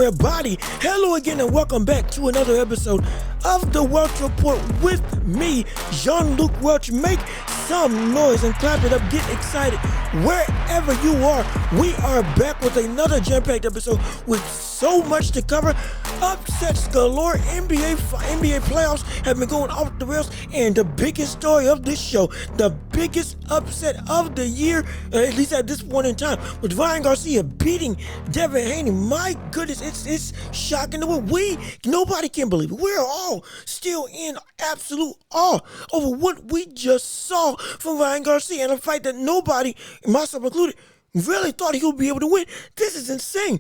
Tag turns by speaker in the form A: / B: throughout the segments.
A: everybody. Hello again and welcome back to another episode of the Welch Report with me, Jean-Luc Welch. Make some noise and clap it up. Get excited wherever you are. We are back with another jam-packed episode with so much to cover. Upsets galore. NBA playoffs have been going off the rails, and the biggest story of this show, the biggest upset of the year, at least at this point in time, with Ryan Garcia beating Devin Haney. My goodness, it's shocking. Nobody can believe it. We're all still in absolute awe over what we just saw from Ryan Garcia in a fight that nobody, myself included, really thought he would be able to win. This is insane.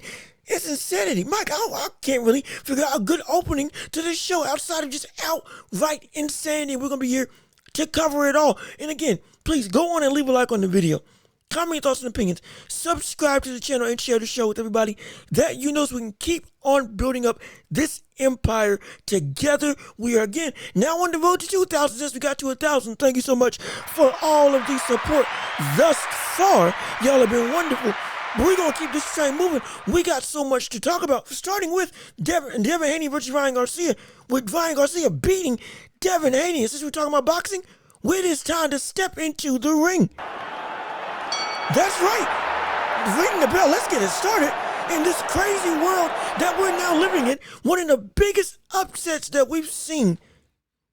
A: It's insanity. Mike, I can't really figure out a good opening to this show outside of just outright insanity. We're going to be here to cover it all. And again, please go on and leave a like on the video. Comment your thoughts and opinions. Subscribe to the channel and share the show with everybody that you know so we can keep on building up this empire together. We are again now on the road to 2,000 since we got to 1,000. Thank you so much for all of the support thus far. Y'all have been wonderful. But we're going to keep this train moving. We got so much to talk about. Starting with Devin Haney versus Ryan Garcia. With Ryan Garcia beating Devin Haney. And since we're talking about boxing, it is time to step into the ring. That's right. Ring the bell. Let's get it started. In this crazy world that we're now living in, one of the biggest upsets that we've seen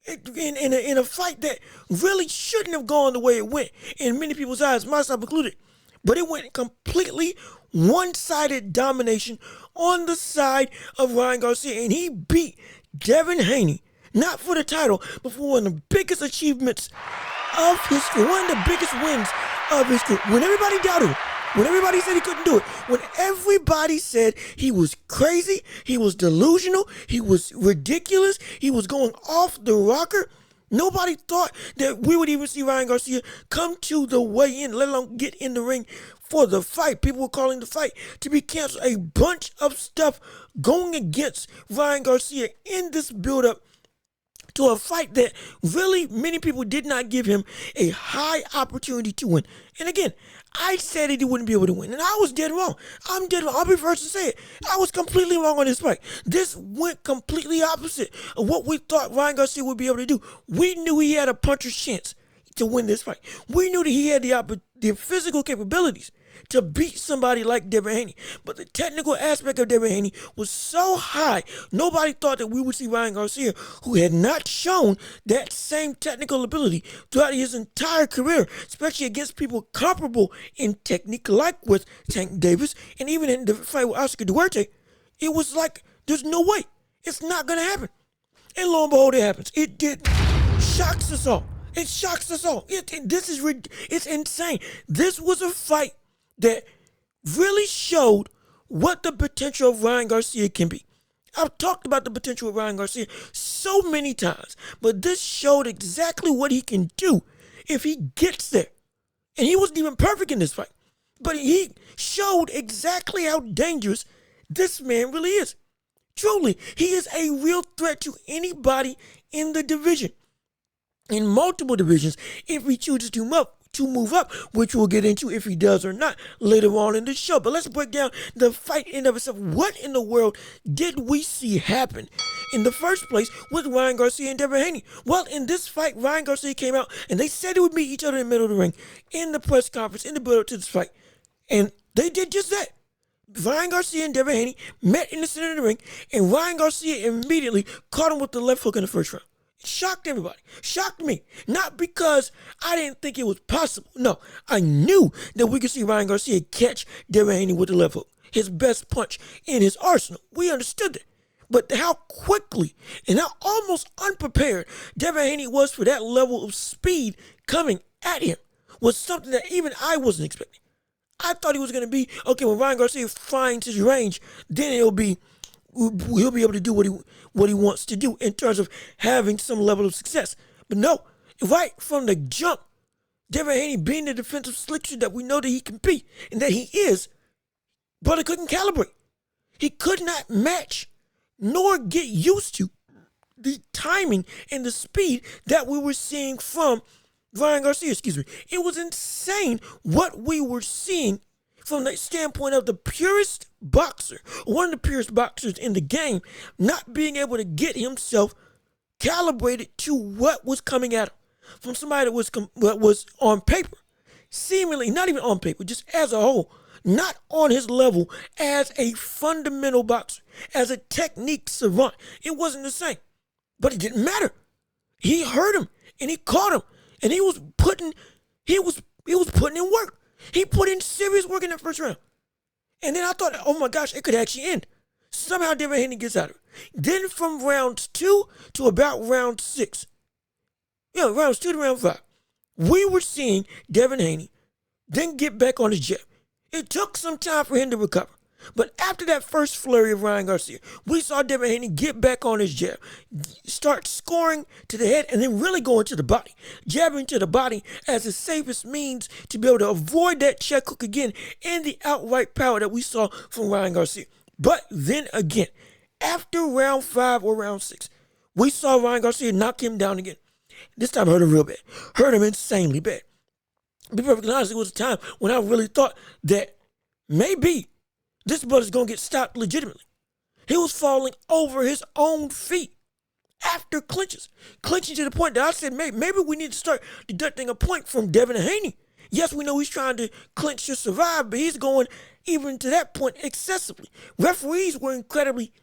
A: in a fight that really shouldn't have gone the way it went in many people's eyes, myself included. But it went completely one-sided domination on the side of Ryan Garcia. And he beat Devin Haney, not for the title, but for one of the biggest achievements of his career, one of the biggest wins of his career. When everybody doubted him, when everybody said he couldn't do it, when everybody said he was crazy, he was delusional, he was ridiculous, he was going off the rocker, nobody thought that we would even see Ryan Garcia come to the weigh-in, let alone get in the ring for the fight. People were calling the fight to be canceled. A bunch of stuff going against Ryan Garcia in this build-up to a fight that really many people did not give him a high opportunity to win. And again, I said that he wouldn't be able to win, and I was dead wrong. I'm dead wrong. I'll be first to say it. I was completely wrong on this fight. This went completely opposite of what we thought Ryan Garcia would be able to do. We knew he had a puncher's chance to win this fight. We knew that he had the physical capabilities to beat somebody like Devin Haney. But the technical aspect of Devin Haney was so high, nobody thought that we would see Ryan Garcia, who had not shown that same technical ability throughout his entire career, especially against people comparable in technique, like with Tank Davis, and even in the fight with Oscar Duarte. It was like, there's no way. It's not going to happen. And lo and behold, it happens. It did. Shocks us all. It shocks us all. It's insane. This was a fight that really showed what the potential of Ryan Garcia can be. I've talked about the potential of Ryan Garcia so many times, but this showed exactly what he can do if he gets there. And he wasn't even perfect in this fight, but he showed exactly how dangerous this man really is. Truly, he is a real threat to anybody in the division, in multiple divisions, if he chooses to move up, which we'll get into if he does or not later on in the show. But let's break down the fight in of itself. What in the world did we see happen in the first place with Ryan Garcia and Devin Haney? Well, in this fight, Ryan Garcia came out and they said they would meet each other in the middle of the ring in the press conference, in the build-up to this fight. And they did just that. Ryan Garcia and Devin Haney met in the center of the ring, and Ryan Garcia immediately caught him with the left hook in the first round. Shocked everybody. Shocked me. Not because I didn't think it was possible. No, I knew that we could see Ryan Garcia catch Devin Haney with the left hook, his best punch in his arsenal. We understood that. But how quickly and how almost unprepared Devin Haney was for that level of speed coming at him was something that even I wasn't expecting. I thought he was going to be, okay, when Ryan Garcia finds his range, then he'll be able to do what he wants to do in terms of having some level of success. But no, right from the jump, Devin Haney being the defensive slicker that we know that he can be and that he is, brother couldn't calibrate. He could not match nor get used to the timing and the speed that we were seeing from Ryan Garcia, It was insane what we were seeing from the standpoint of the purest boxer, one of the purest boxers in the game, not being able to get himself calibrated to what was coming at him from somebody that was on paper, seemingly not even on paper, just as a whole, not on his level as a fundamental boxer, as a technique savant. It wasn't the same, but it didn't matter. He hurt him and he caught him, and he was putting in work. He put in serious work in that first round. And then I thought, oh my gosh, it could actually end. Somehow Devin Haney gets out of it. Then from rounds 2 to about round 6, rounds 2 to round 5, we were seeing Devin Haney then get back on his jab. It took some time for him to recover. But after that first flurry of Ryan Garcia, we saw Devin Haney get back on his jab, start scoring to the head, and then really going to the body. Jabbing to the body as the safest means to be able to avoid that check hook again and the outright power that we saw from Ryan Garcia. But then again, after round 5 or round 6, we saw Ryan Garcia knock him down again. This time hurt him real bad. Hurt him insanely bad. To be perfectly honest, it was a time when I really thought that maybe this brother's going to get stopped legitimately. He was falling over his own feet after clinches. Clinching to the point that I said, maybe we need to start deducting a point from Devin Haney. Yes, we know he's trying to clinch to survive, but he's going even to that point excessively. Referees were incredibly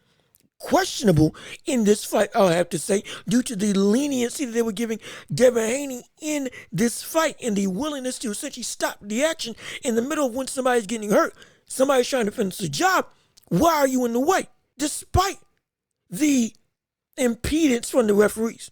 A: questionable in this fight, I'll have to say, due to the leniency that they were giving Devin Haney in this fight and the willingness to essentially stop the action in the middle of when somebody's getting hurt. Somebody's trying to finish the job. Why are you in the way? Despite the impedance from the referees,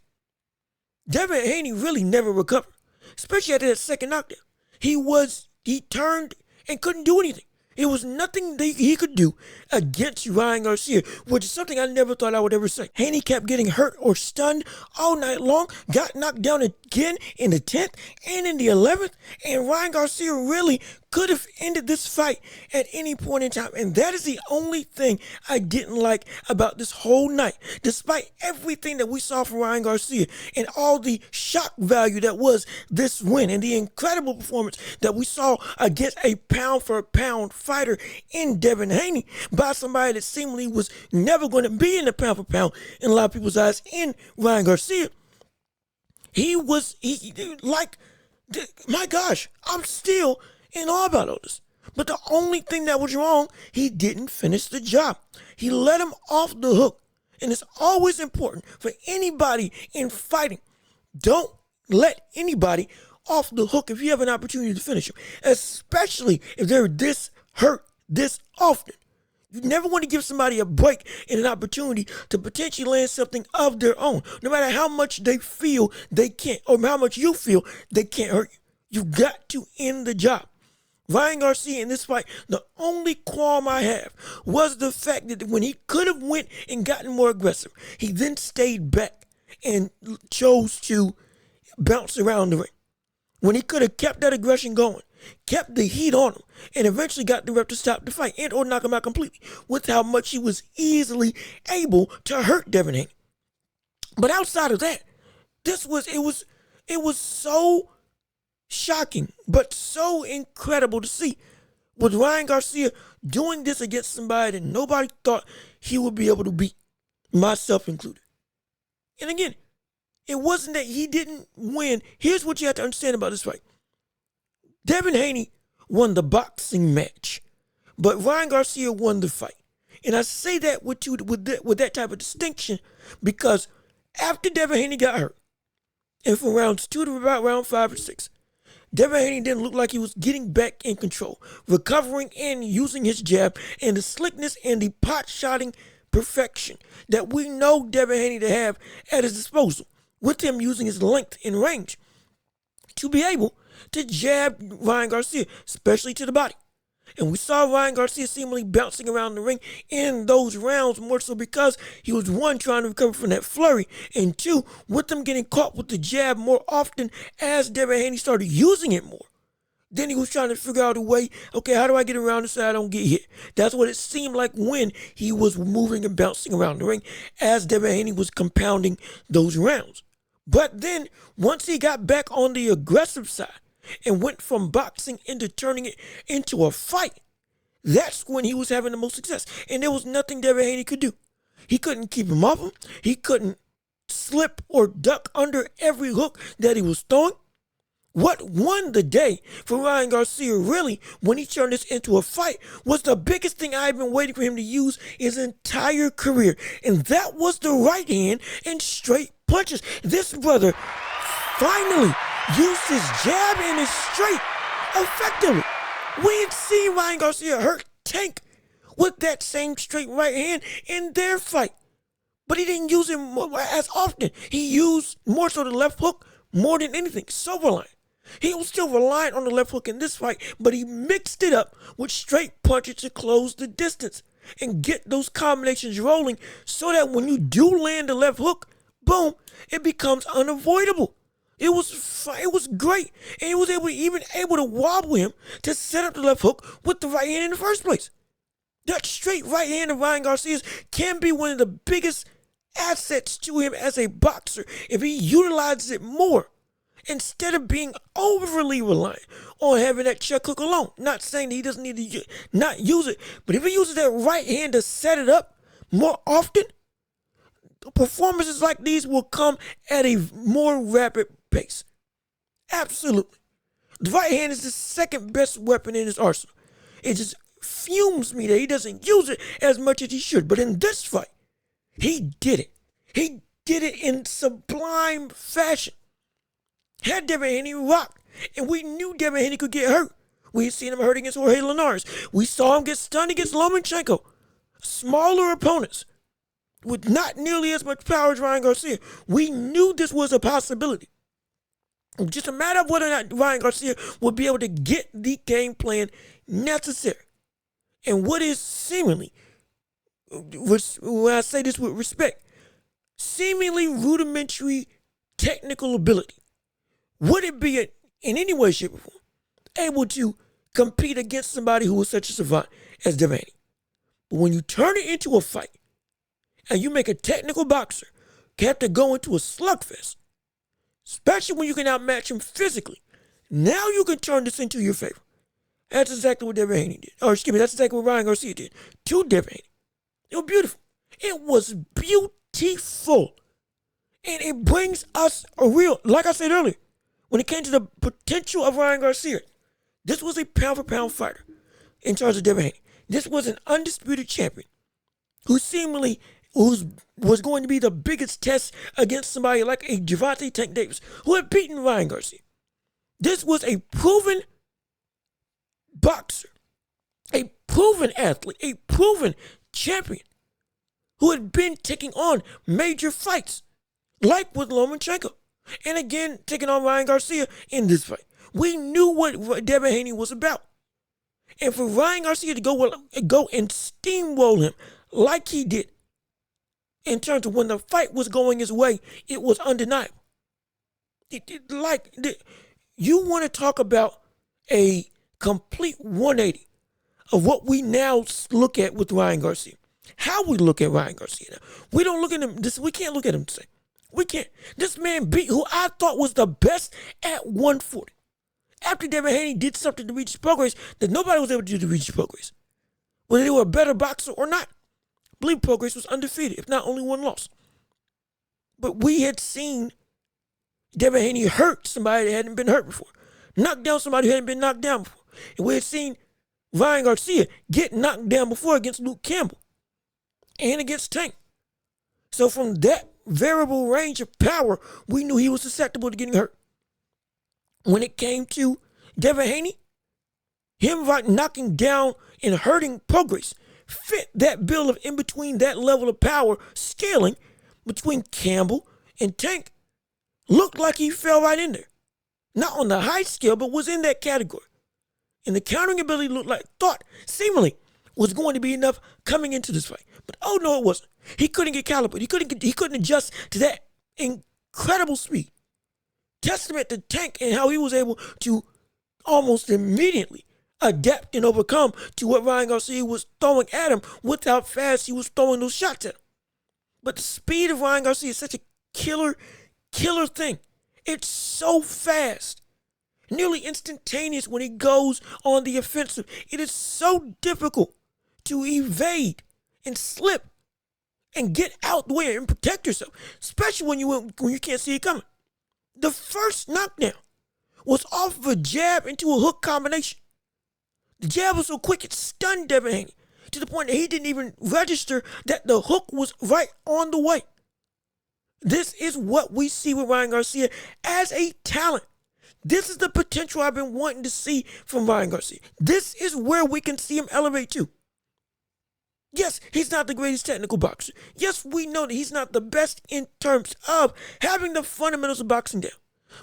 A: Devin Haney really never recovered, especially after that second knockdown. He turned and couldn't do anything. It was nothing that he could do against Ryan Garcia, which is something I never thought I would ever say. Haney kept getting hurt or stunned all night long, got knocked down again in the 10th and in the 11th, and Ryan Garcia really could have ended this fight at any point in time. And that is the only thing I didn't like about this whole night. Despite everything that we saw from Ryan Garcia and all the shock value that was this win and the incredible performance that we saw against a pound-for-pound fighter in Devin Haney by somebody that seemingly was never going to be in the pound-for-pound in a lot of people's eyes in Ryan Garcia. My gosh, I'm still in awe about all this. But the only thing that was wrong, he didn't finish the job. He let him off the hook. And it's always important for anybody in fighting. Don't let anybody off the hook if you have an opportunity to finish them, especially if they're this hurt this often. You never want to give somebody a break and an opportunity to potentially land something of their own, no matter how much they feel they can't, or how much you feel they can't hurt you. You got to end the job. Ryan Garcia in this fight, the only qualm I have was the fact that when he could have went and gotten more aggressive, he then stayed back and chose to bounce around the ring. When he could have kept that aggression going, kept the heat on him, and eventually got the ref to stop the fight and or knock him out completely, with how much he was easily able to hurt Devin Haney. But outside of that, it was so shocking, but so incredible to see with Ryan Garcia doing this against somebody that nobody thought he would be able to beat, myself included. And again, it wasn't that he didn't win. Here's what you have to understand about this fight. Devin Haney won the boxing match, but Ryan Garcia won the fight. And I say that with that type of distinction because after Devin Haney got hurt, and from rounds 2 to about round 5 or 6, Devin Haney didn't look like he was getting back in control, recovering and using his jab and the slickness and the pot-shotting perfection that we know Devin Haney to have at his disposal, with him using his length and range to be able to jab Ryan Garcia, especially to the body. And we saw Ryan Garcia seemingly bouncing around the ring in those rounds, more so because he was, one, trying to recover from that flurry, and two, with them getting caught with the jab more often as Devin Haney started using it more. Then he was trying to figure out a way, okay, how do I get around this so I don't get hit? That's what it seemed like when he was moving and bouncing around the ring as Devin Haney was compounding those rounds. But then, once he got back on the aggressive side and went from boxing into turning it into a fight, That's when he was having the most success. And there was nothing Devin Haney could do. He couldn't keep him off him. He couldn't slip or duck under every hook that he was throwing. What won the day for Ryan Garcia, really, when he turned this into a fight, was the biggest thing I've been waiting for him to use his entire career. And that was the right hand and straight punches. This brother finally used his jab and his straight effectively. We had seen Ryan Garcia hurt Tank with that same straight right hand in their fight. But he didn't use it as often. He used more so the left hook more than anything. So reliant. He was still reliant on the left hook in this fight, but he mixed it up with straight punches to close the distance and get those combinations rolling so that when you do land the left hook, boom, it becomes unavoidable. It was great, and he was able to wobble him to set up the left hook with the right hand in the first place. That straight right hand of Ryan Garcia's can be one of the biggest assets to him as a boxer if he utilizes it more instead of being overly reliant on having that check hook alone. Not saying that he doesn't need to not use it, but if he uses that right hand to set it up more often, performances like these will come at a more rapid pace. Absolutely. The right hand is the second best weapon in his arsenal. It just fumes me that he doesn't use it as much as he should. But in this fight, he did it. He did it in sublime fashion. Had Devin Haney rocked, and we knew Devin Haney could get hurt. We had seen him hurt against Jorge Linares. We saw him get stunned against Lomachenko. Smaller opponents with not nearly as much power as Ryan Garcia. We knew this was a possibility. It was just a matter of whether or not Ryan Garcia would be able to get the game plan necessary. And what is seemingly, when I say this with respect, seemingly rudimentary technical ability, would it be in any way, shape, or form able to compete against somebody who is such a savant as Devin Haney? But when you turn it into a fight and you make a technical boxer have to go into a slugfest, especially when you can outmatch him physically, now you can turn this into your favor. That's exactly what Devin Haney did. Or excuse me, that's exactly what Ryan Garcia did to Devin Haney. It was beautiful. It was beautiful. And it brings us a real, like I said earlier, when it came to the potential of Ryan Garcia, this was a pound-for-pound fighter in charge of Devin Haney. This was an undisputed champion who seemingly was going to be the biggest test against somebody like a Gervonta Tank Davis, who had beaten Ryan Garcia. This was a proven boxer, a proven athlete, a proven champion who had been taking on major fights, like with Lomachenko. And again, taking on Ryan Garcia in this fight. We knew what Devin Haney was about. And for Ryan Garcia to go and steamroll him like he did, in terms of when the fight was going his way, it was undeniable. You want to talk about a complete 180 of what we now look at with Ryan Garcia. How we look at Ryan Garcia now. We don't look at him, we can't look at him the same. We can't. This man beat who I thought was the best at 140. After Devin Haney did something to reach his progress that nobody was able to do to reach his progress. Whether they were a better boxer or not. I believe progress was undefeated, if not only one loss. But we had seen Devin Haney hurt somebody that hadn't been hurt before. Knock down somebody who hadn't been knocked down before. And we had seen Ryan Garcia get knocked down before against Luke Campbell. And against Tank. So from that variable range of power, we knew he was susceptible to getting hurt. When it came to Devin Haney, him knocking down and hurting progress fit that bill of in between that level of power scaling between Campbell and Tank. Looked like he fell right in there. Not on the high scale, but was in that category. And the countering ability thought seemingly was going to be enough coming into this fight. But oh no, it wasn't. He couldn't get calibrated. He couldn't adjust to that incredible speed. Testament to Tank and how he was able to almost immediately adapt and overcome to what Ryan Garcia was throwing at him with how fast he was throwing those shots at him. But the speed of Ryan Garcia is such a killer thing. It's so fast. nearly instantaneous when he goes on the offensive. It is so difficult to evade and slip and get out the way and protect yourself, especially when you can't see it coming. The first knockdown was off of a jab into a hook combination. The jab was so quick it stunned Devin Haney to the point that he didn't even register that the hook was right on the way. This is what we see with Ryan Garcia as a talent. This is the potential I've been wanting to see from Ryan Garcia. This is where we can see him elevate to. Yes, he's not the greatest technical boxer. Yes, we know that he's not the best in terms of having the fundamentals of boxing down.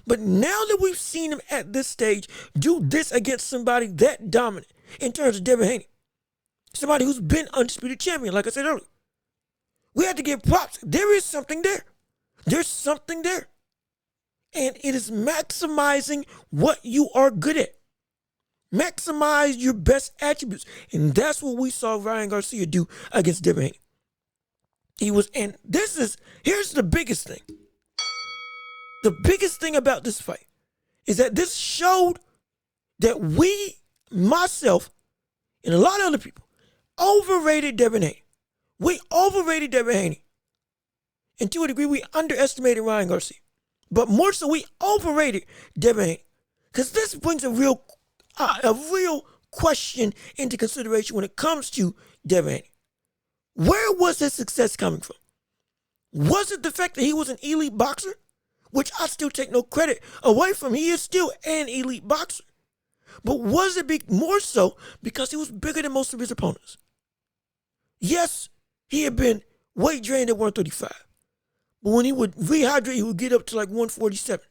A: But now that we've seen him at this stage do this against somebody that dominant in terms of Devin Haney, somebody who's been undisputed champion, like I said earlier, we have to give props. There is something there. There's something there. And it is maximizing what you are good at. Maximize your best attributes. And that's what we saw Ryan Garcia do against Devin Haney. Here's the biggest thing. The biggest thing about this fight is that this showed that we, myself, and a lot of other people, overrated Devin Haney. We overrated Devin Haney. And to a degree, we underestimated Ryan Garcia. But more so, we overrated Devin Haney. Because this brings a real question into consideration when it comes to Devin Haney. Where was his success coming from? Was it the fact that he was an elite boxer? Which I still take no credit away from. He is still an elite boxer. But was it more so because he was bigger than most of his opponents? Yes, he had been weight drained at 135. But when he would rehydrate, he would get up to like 147.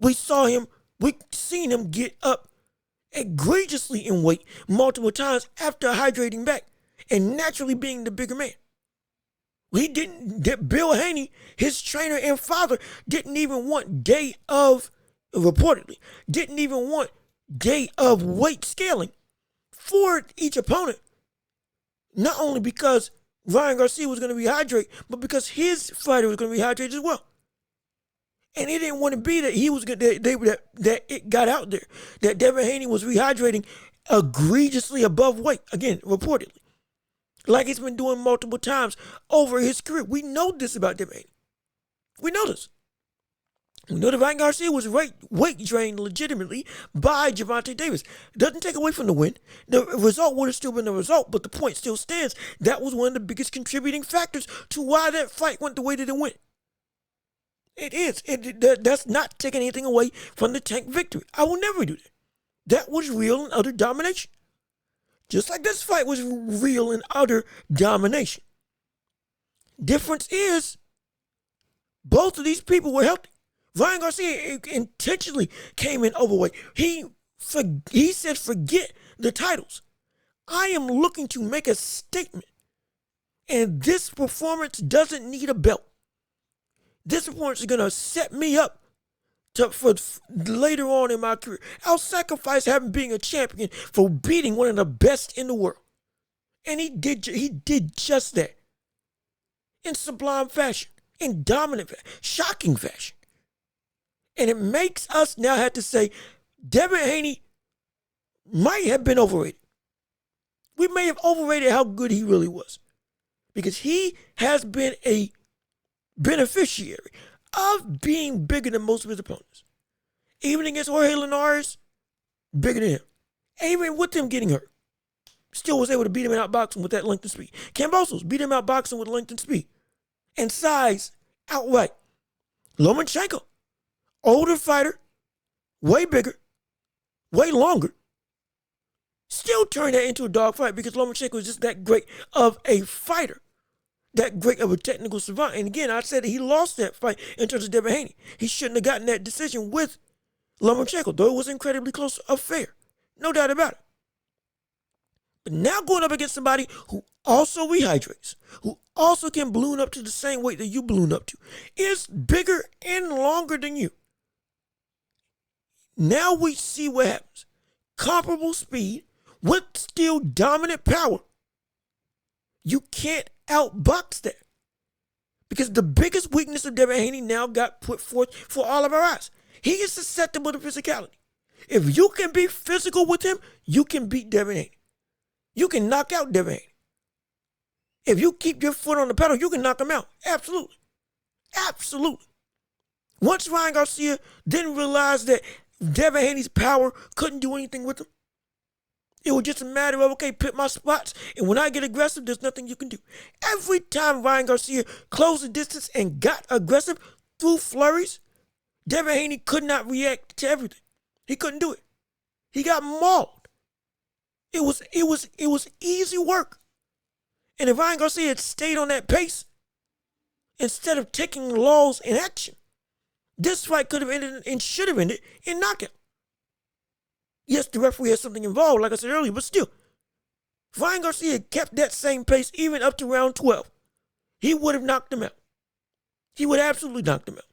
A: We've seen him get up egregiously in weight multiple times after hydrating back and naturally being the bigger man. Bill Haney, his trainer and father, didn't even want day of weight scaling for each opponent. Not only because Ryan Garcia was going to rehydrate, but because his fighter was going to rehydrate as well. And he didn't want to be that that it got out there that Devin Haney was rehydrating egregiously above weight. Again, reportedly. Like he's been doing multiple times over his career. We know this about Devin Haney. We know this. We know that Ryan Garcia was weight drained legitimately by Gervonta Davis. Doesn't take away from the win. The result would have still been the result, but the point still stands. That was one of the biggest contributing factors to why that fight went the way that it went. It is. That's not taking anything away from the Tank victory. I will never do that. That was real and utter domination. Just like this fight was real and utter domination. Difference is, both of these people were healthy. Ryan Garcia intentionally came in overweight. He said, forget the titles. I am looking to make a statement. And this performance doesn't need a belt. This performance is going to set me up for later on in my career. I'll sacrifice having being a champion for beating one of the best in the world. And he did just that. In sublime fashion. In dominant fashion. Shocking fashion. And it makes us now have to say, Devin Haney might have been overrated. We may have overrated how good he really was. Because he has been a beneficiary of being bigger than most of his opponents. Even against Jorge Linares, bigger than him. Even with him getting hurt, still was able to beat him in outboxing with that length and speed. Kambosos beat him outboxing with length and speed. And size outright. Lomachenko, older fighter, way bigger, way longer. Still turned that into a dogfight because Lomachenko is just that great of a fighter. That great of a technical savant. And again, I said that he lost that fight in terms of Devin Haney. He shouldn't have gotten that decision with Lomachenko, though it was an incredibly close affair. No doubt about it. But now going up against somebody who also rehydrates, who also can balloon up to the same weight that you balloon up to, is bigger and longer than you. Now we see what happens. Comparable speed with still dominant power. You can't outbox that. Because the biggest weakness of Devin Haney now got put forth for all of our eyes. He is susceptible to physicality. If you can be physical with him, you can beat Devin Haney. You can knock out Devin Haney. If you keep your foot on the pedal, you can knock him out. Absolutely. Absolutely. Once Ryan Garcia didn't realize that Devin Haney's power couldn't do anything with him, it was just a matter of, okay, pick my spots, and when I get aggressive, there's nothing you can do. Every time Ryan Garcia closed the distance and got aggressive through flurries, Devin Haney could not react to everything. He couldn't do it. He got mauled. It was easy work. And if Ryan Garcia had stayed on that pace, instead of taking laws in action, this fight could have ended and should have ended in knockout. Yes, the referee has something involved, like I said earlier, but still, if Ryan Garcia had kept that same pace even up to round 12, he would have knocked him out. He would have absolutely knocked him out.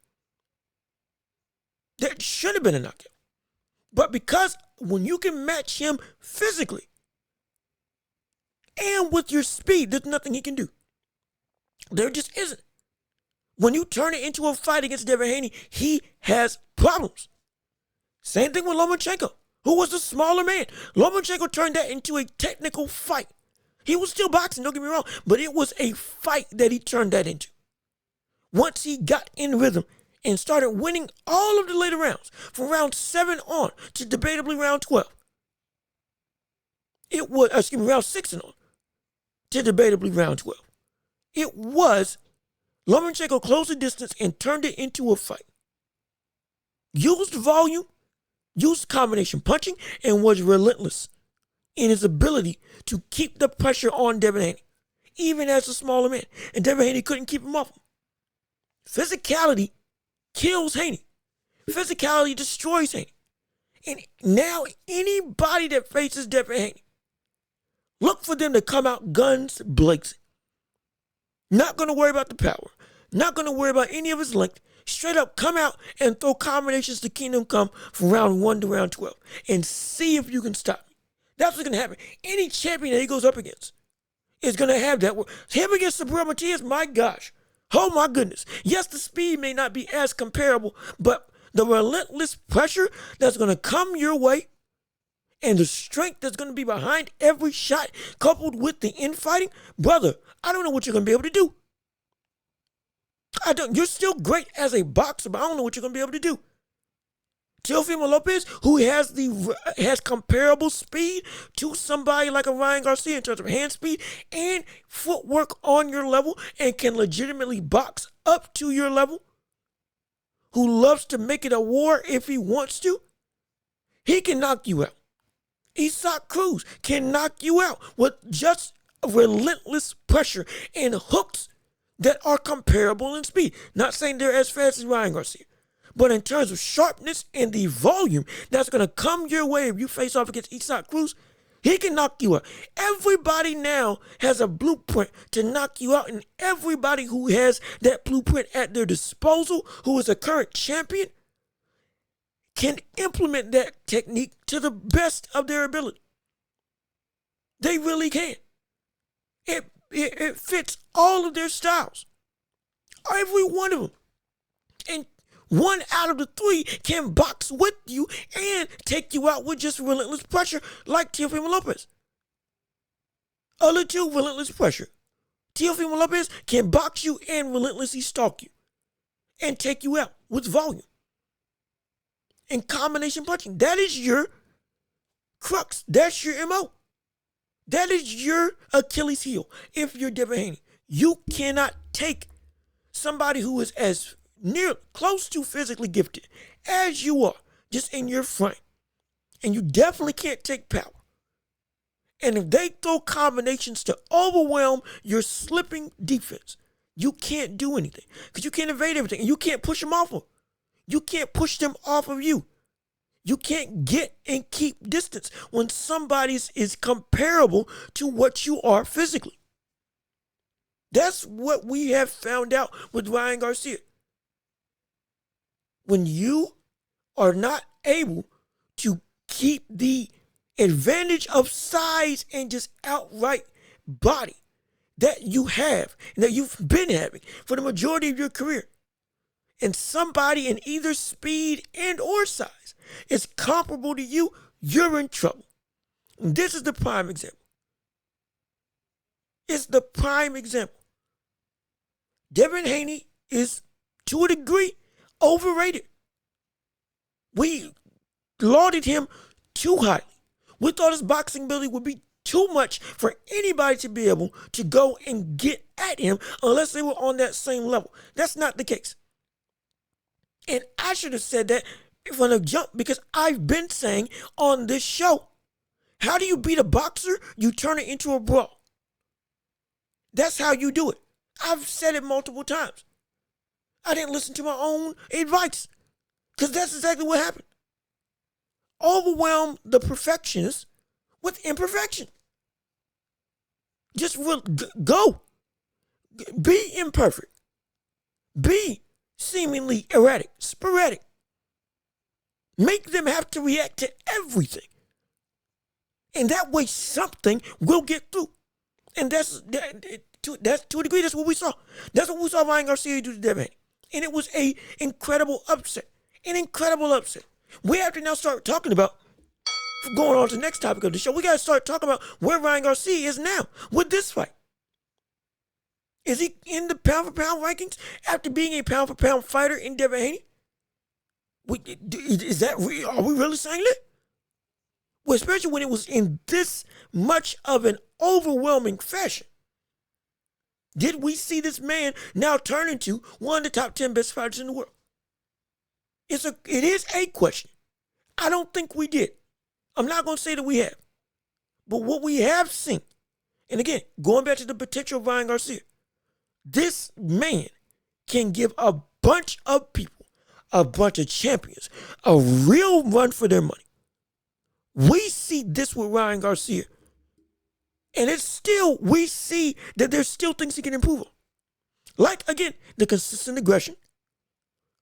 A: That should have been a knockout. But because when you can match him physically and with your speed, there's nothing he can do. There just isn't. When you turn it into a fight against Devin Haney, he has problems. Same thing with Lomachenko, who was the smaller man. Lomachenko turned that into a technical fight. He was still boxing, don't get me wrong, but it was a fight that he turned that into. Once he got in rhythm and started winning all of the later rounds, from round 7 on to debatably round 12. It was, round 6 and on to debatably round 12. It was Lomachenko closed the distance and turned it into a fight. Used volume, used combination punching, and was relentless in his ability to keep the pressure on Devin Haney, even as a smaller man. And Devin Haney couldn't keep him off him. Physicality kills Haney. Physicality destroys Haney. And now anybody that faces Devin Haney, look for them to come out guns blazing. Not going to worry about the power. Not going to worry about any of his length. Straight up come out and throw combinations to Kingdom Come from round 1 to round 12 and see if you can stop me. That's what's going to happen. Any champion that he goes up against is going to have that. Him against Sabrina Matias, my gosh. Oh my goodness. Yes, the speed may not be as comparable, but the relentless pressure that's going to come your way and the strength that's going to be behind every shot coupled with the infighting, brother, I don't know what you're going to be able to do. You're still great as a boxer, but I don't know what you're going to be able to do. Teofimo Lopez, who has comparable speed to somebody like a Ryan Garcia in terms of hand speed and footwork on your level and can legitimately box up to your level, who loves to make it a war if he wants to, he can knock you out. Isaac Cruz can knock you out with just relentless pressure and hooks that are comparable in speed. Not saying they're as fast as Ryan Garcia, but in terms of sharpness and the volume that's going to come your way if you face off against Isaac Cruz, he can knock you out. Everybody now has a blueprint to knock you out, and everybody who has that blueprint at their disposal, who is a current champion, can implement that technique to the best of their ability. They really can. It fits all of their styles. Every one of them. And 1 out of the 3 can box with you and take you out with just relentless pressure like Teofimo Lopez. Other 2, relentless pressure. Teofimo Lopez can box you and relentlessly stalk you and take you out with volume and combination punching. That is your crux. That's your MO. That is your Achilles heel. If you're Devin Haney, you cannot take somebody who is as near close to physically gifted as you are, just in your frame. And you definitely can't take power. And if they throw combinations to overwhelm your slipping defense, you can't do anything because you can't evade everything and you can't push them off of. You can't push them off of you. You can't get and keep distance when somebody's is comparable to what you are physically. That's what we have found out with Ryan Garcia. When you are not able to keep the advantage of size and just outright body that you have and that you've been having for the majority of your career, and somebody in either speed and or size is comparable to you, you're in trouble. And this is the prime example. It's the prime example. Devin Haney is, to a degree, overrated. We lauded him too highly. We thought his boxing ability would be too much for anybody to be able to go and get at him unless they were on that same level. That's not the case. And I should have said that from the jump, because I've been saying on this show, how do you beat a boxer? You turn it into a brawl. That's how you do it. I've said it multiple times. I didn't listen to my own advice, because that's exactly what happened. Overwhelm the perfectionist with imperfection. Just go. Be imperfect. Be seemingly erratic, sporadic. Make them have to react to everything. And that way something will get through. And that's to a degree, that's what we saw. That's what we saw Ryan Garcia do to Devin Haney. And it was an incredible upset. An incredible upset. We have to now start talking about, going on to the next topic of the show, we got to start talking about where Ryan Garcia is now with this fight. Is he in the pound-for-pound rankings after being a pound-for-pound fighter in Devin Haney? Are we really saying that? Well, especially when it was in this much of an overwhelming fashion. Did we see this man now turn into one of the top 10 best fighters in the world? It is a question. I don't think we did. I'm not going to say that we have. But what we have seen, and again, going back to the potential of Ryan Garcia, this man can give a bunch of people, a bunch of champions, a real run for their money. We see this with Ryan Garcia. And it's still, we see that there's still things he can improve on. Like, again, the consistent aggression.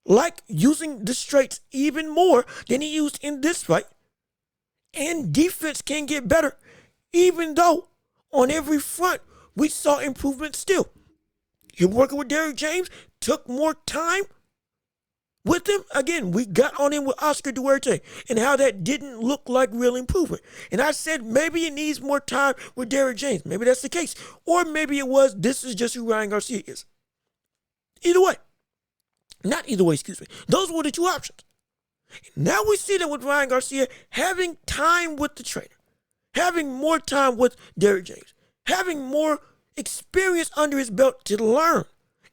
A: Like using the straights even more than he used in this fight. And defense can get better, even though on every front we saw improvement still. Him working with Derrick James took more time with him. Again, we got on him with Oscar Duarte and how that didn't look like real improvement. And I said maybe it needs more time with Derrick James. Maybe that's the case. Or maybe it was, this is just who Ryan Garcia is. Either way. Not either way, excuse me. Those were the two options. Now we see that with Ryan Garcia having time with the trainer, having more time with Derrick James, having more experience under his belt to learn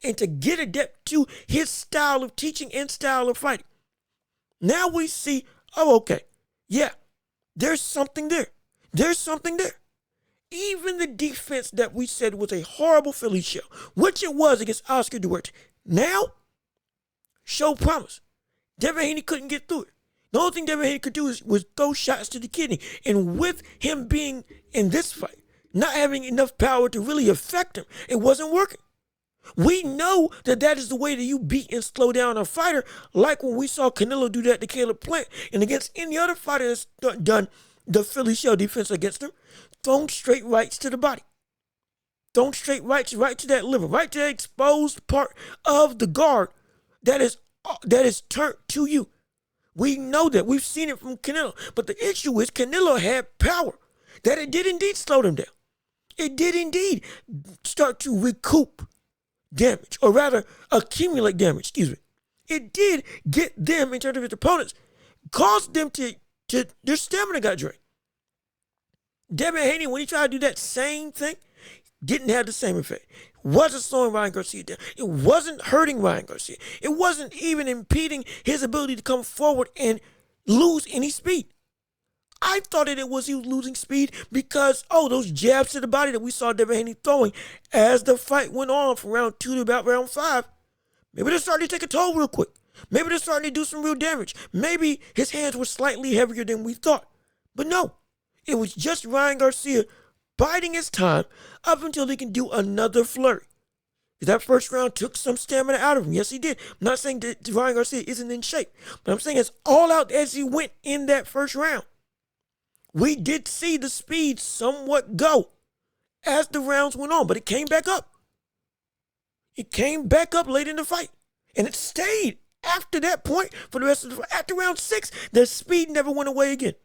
A: and to get adept to his style of teaching and style of fighting. Now we see, oh, okay, yeah, there's something there. There's something there. Even the defense that we said was a horrible Philly show, which it was against Oscar Duarte, now show promise. Devin Haney couldn't get through it. The only thing Devin Haney could do was throw shots to the kidney. And with him being in this fight, not having enough power to really affect him, it wasn't working. We know that that is the way that you beat and slow down a fighter, like when we saw Canelo do that to Caleb Plant and against any other fighter that's done the Philly shell defense against him, thrown straight rights to the body. Thrown straight rights right to that liver, right to that exposed part of the guard that is turned to you. We know that. We've seen it from Canelo. But the issue is Canelo had power. That it did indeed slow them down. It did indeed start to recoup damage, or rather accumulate damage, excuse me. It did get them, in terms of its opponents, caused them to their stamina got drained. Devin Haney, when he tried to do that same thing, didn't have the same effect. Wasn't slowing Ryan Garcia down. It wasn't hurting Ryan Garcia. It wasn't even impeding his ability to come forward and lose any speed. I thought that it was he was losing speed because, those jabs to the body that we saw Devin Haney throwing as the fight went on from round 2 to about round 5, maybe they're starting to take a toll real quick. Maybe they're starting to do some real damage. Maybe his hands were slightly heavier than we thought. But no, it was just Ryan Garcia biding his time up until he can do another flurry. That first round took some stamina out of him. Yes, he did. I'm not saying that Ryan Garcia isn't in shape, but I'm saying it's all out as he went in that first round. We did see the speed somewhat go as the rounds went on, but it came back up. It came back up late in the fight. And it stayed after that point for the rest of the fight. After round 6, the speed never went away again.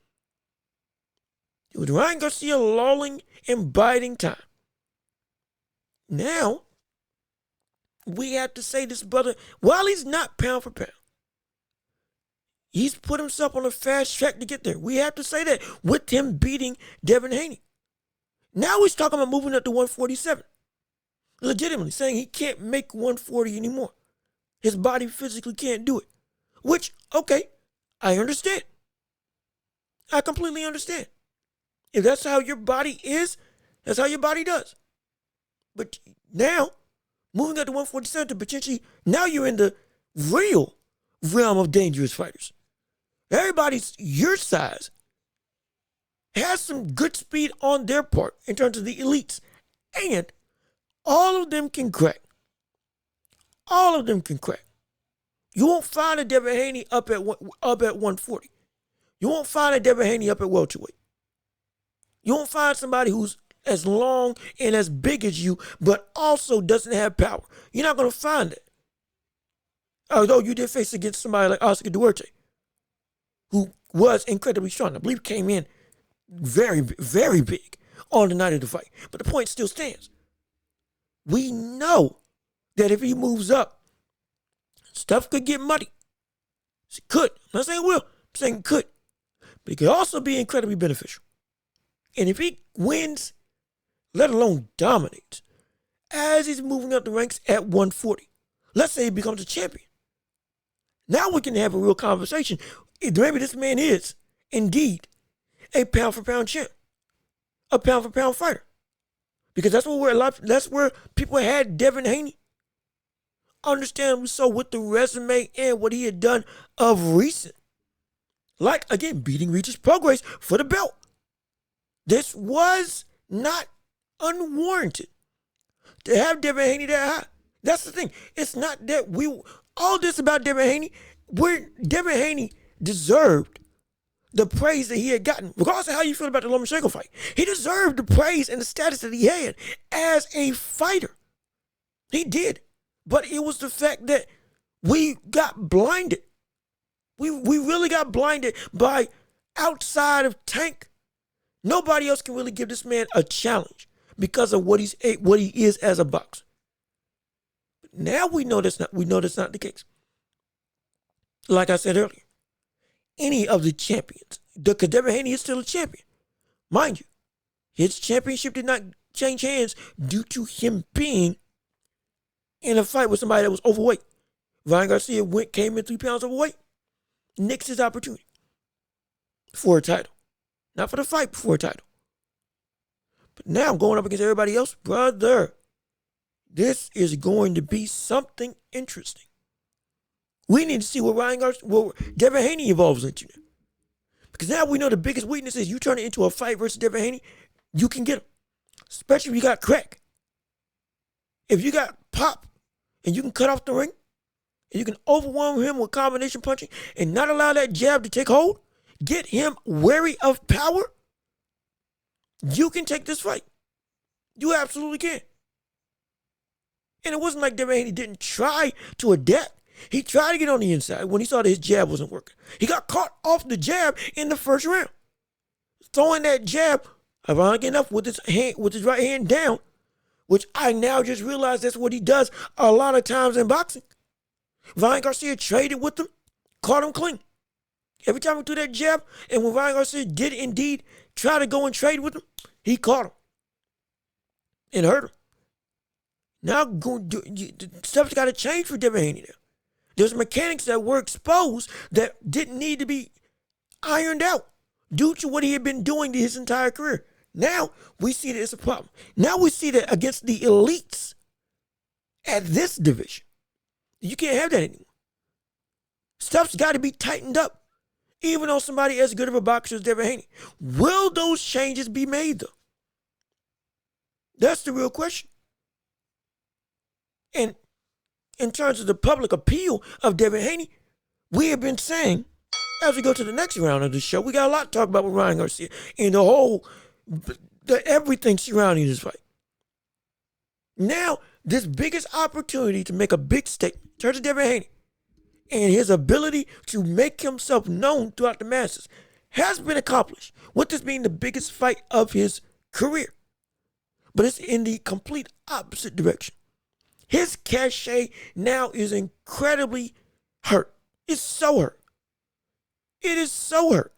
A: It was Ryan Garcia lolling and biding time. Now, we have to say this brother, while he's not pound for pound, he's put himself on a fast track to get there. We have to say that with him beating Devin Haney. Now he's talking about moving up to 147. Legitimately saying he can't make 140 anymore. His body physically can't do it. Which, okay, I understand. I completely understand. If that's how your body is, that's how your body does. But now, moving up to 147 to potentially, now you're in the real realm of dangerous fighters. Everybody's your size has some good speed on their part in terms of the elites. And all of them can crack. All of them can crack. You won't find a Devin Haney up at 140. You won't find a Devin Haney up at welterweight. You won't find somebody who's as long and as big as you, but also doesn't have power. You're not going to find it. Although you did face against somebody like Oscar Duarte, who was incredibly strong. I believe came in very, very big on the night of the fight. But the point still stands. We know that if he moves up, stuff could get muddy. It could. I'm not saying it will. I'm saying it could. But it could also be incredibly beneficial. And if he wins, let alone dominates, as he's moving up the ranks at 140, let's say he becomes a champion. Now we can have a real conversation. Maybe this man is indeed a pound-for-pound champ, a pound-for-pound fighter. Because that's where people had Devin Haney. Understandably so, with the resume and what he had done of recent. Like, again, beating Regis Prograis for the belt. This was not unwarranted to have Devin Haney that high. That's the thing. It's not that all this about Devin Haney, Devin Haney deserved the praise that he had gotten, regardless of how you feel about the Lomachenko fight. He deserved the praise and the status that he had as a fighter. He did. But it was the fact that we got blinded. We really got blinded by, outside of Tank, nobody else can really give this man a challenge because of what he is as a boxer. But now we know that's not the case. Like I said earlier, any of the champions, because Devin Haney is still a champion. Mind you, his championship did not change hands due to him being in a fight with somebody that was overweight. Ryan Garcia came in 3 pounds overweight, nixed his opportunity for a title. Not for the fight, but for a title. But now going up against everybody else, brother, this is going to be something interesting. We need to see what Devin Haney evolves into now. Because now we know the biggest weakness is you turn it into a fight versus Devin Haney, you can get him. Especially if you got crack. If you got pop and you can cut off the ring, and you can overwhelm him with combination punching and not allow that jab to take hold, get him wary of power, you can take this fight. You absolutely can. And it wasn't like Devin Haney didn't try to adapt. He tried to get on the inside when he saw that his jab wasn't working. He got caught off the jab in the first round. Throwing that jab, ironic enough, with his right hand down, which I now just realized that's what he does a lot of times in boxing. Ryan Garcia traded with him, caught him clean. Every time he threw that jab, and when Ryan Garcia did indeed try to go and trade with him, he caught him and hurt him. Now stuff's got to change for Devin Haney now. There's mechanics that were exposed that didn't need to be ironed out due to what he had been doing his entire career. Now we see that it's a problem. Now we see that against the elites at this division, you can't have that anymore. Stuff's got to be tightened up. Even though somebody as good of a boxer as Devin Haney. Will those changes be made, though? That's the real question. And in terms of the public appeal of Devin Haney, we have been saying, as we go to the next round of the show, we got a lot to talk about with Ryan Garcia and everything surrounding this fight. Now, this biggest opportunity to make a big statement in terms of Devin Haney and his ability to make himself known throughout the masses has been accomplished, with this being the biggest fight of his career. But it's in the complete opposite direction. His cachet now is incredibly hurt. It's so hurt. It is so hurt.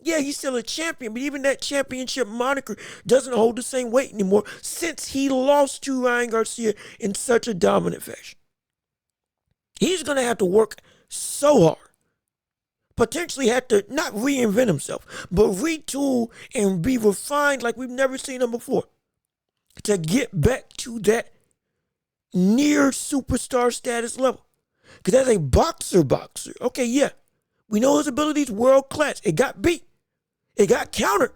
A: Yeah, he's still a champion, but even that championship moniker doesn't hold the same weight anymore since he lost to Ryan Garcia in such a dominant fashion. He's going to have to work so hard. Potentially have to not reinvent himself, but retool and be refined like we've never seen him before to get back to that near superstar status level. Because as a boxer, okay, yeah, we know his ability is world class. It got beat. It got countered.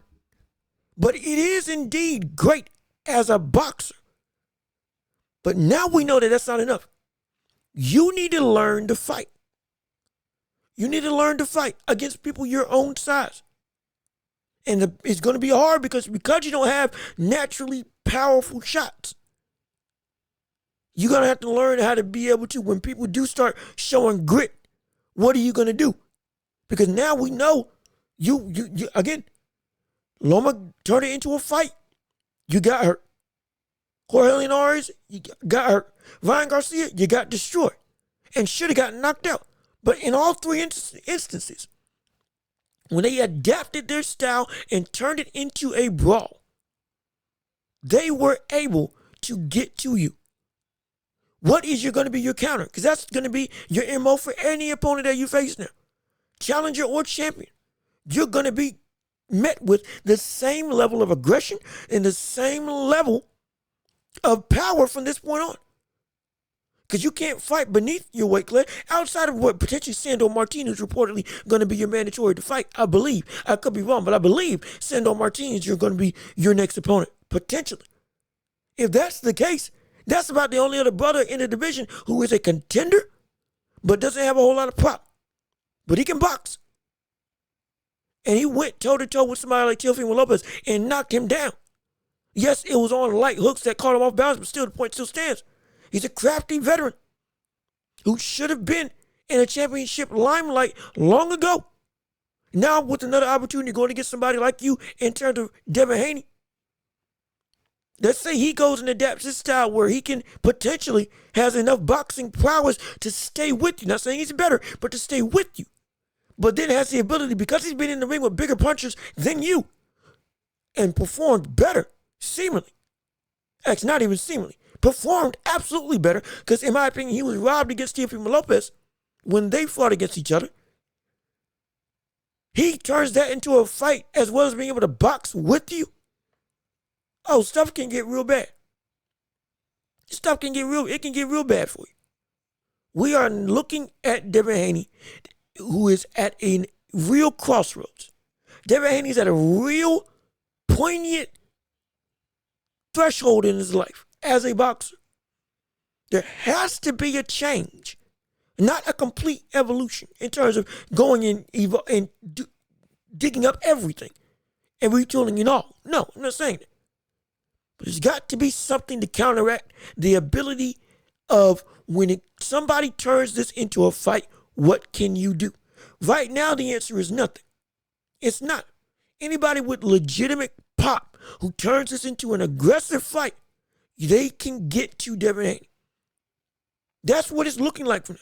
A: But it is indeed great as a boxer. But now we know that that's not enough. You need to learn to fight. You need to learn to fight against people your own size. And it's going to be hard because you don't have naturally powerful shots. You're going to have to learn how to be able to, when people do start showing grit, what are you going to do? Because now we know you again, Loma turned it into a fight. You got hurt. Jorge Linares, you got hurt. Ryan Garcia, you got destroyed and should have gotten knocked out. But in all three instances, when they adapted their style and turned it into a brawl, they were able to get to you. What is going to be your counter? Because that's going to be your MO for any opponent that you face now. Challenger or champion. You're going to be met with the same level of aggression and the same level of power from this point on. Because you can't fight beneath your weight class outside of what potentially Sandor Martinez reportedly going to be your mandatory to fight. I believe. I could be wrong, but I believe Sandor Martinez, you're going to be your next opponent, potentially. If that's the case, that's about the only other brother in the division who is a contender, but doesn't have a whole lot of pop. But he can box. And he went toe-to-toe with somebody like Teofimo Lopez and knocked him down. Yes, it was on light hooks that caught him off balance, but still, the point still stands. He's a crafty veteran who should have been in a championship limelight long ago. Now, with another opportunity going to get somebody like you in terms of Devin Haney, let's say he goes and adapts his style where he can potentially has enough boxing prowess to stay with you. Not saying he's better, but to stay with you. But then has the ability, because he's been in the ring with bigger punchers than you and performed better, seemingly. Actually, not even seemingly. Performed absolutely better because, in my opinion, he was robbed against Teofimo Lopez when they fought against each other. He turns that into a fight as well as being able to box with you. Oh, stuff can get real bad. It can get real bad for you. We are looking at Devin Haney, who is at a real crossroads. Devin Haney's at a real poignant threshold in his life as a boxer. There has to be a change, not a complete evolution in terms of going and digging up everything and retooling it all. No, I'm not saying that. But there's got to be something to counteract the ability of when somebody turns this into a fight, what can you do? Right now, the answer is nothing. It's not. Anybody with legitimate pop who turns this into an aggressive fight, they can get to Devin Haney. That's what it's looking like for now,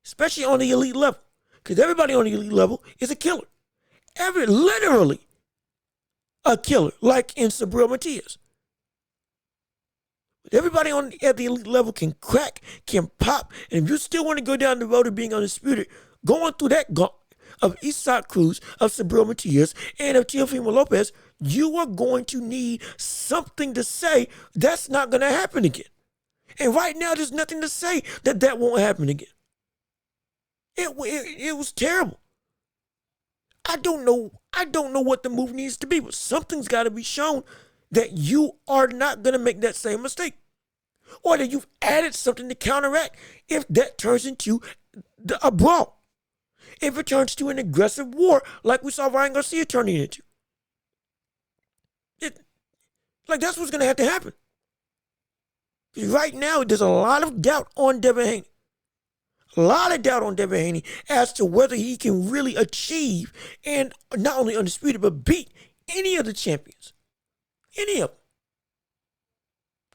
A: especially on the elite level. Because everybody on the elite level is a killer. Literally a killer, like in Subriel Matias. But everybody at the elite level can crack, can pop, and if you still want to go down the road of being undisputed, going through that gauntlet of Isaac Cruz, of Subriel Matias, and of Teofimo Lopez, you are going to need something to say that's not going to happen again. And right now, there's nothing to say that won't happen again. It was terrible. I don't know what the move needs to be, but something's got to be shown that you are not going to make that same mistake. Or that you've added something to counteract if that turns into a brawl. If it turns to an aggressive war like we saw Ryan Garcia turning into. That's what's going to have to happen. Right now, there's a lot of doubt on Devin Haney. A lot of doubt on Devin Haney as to whether he can really achieve and not only undisputed, but beat any of the champions. Any of them.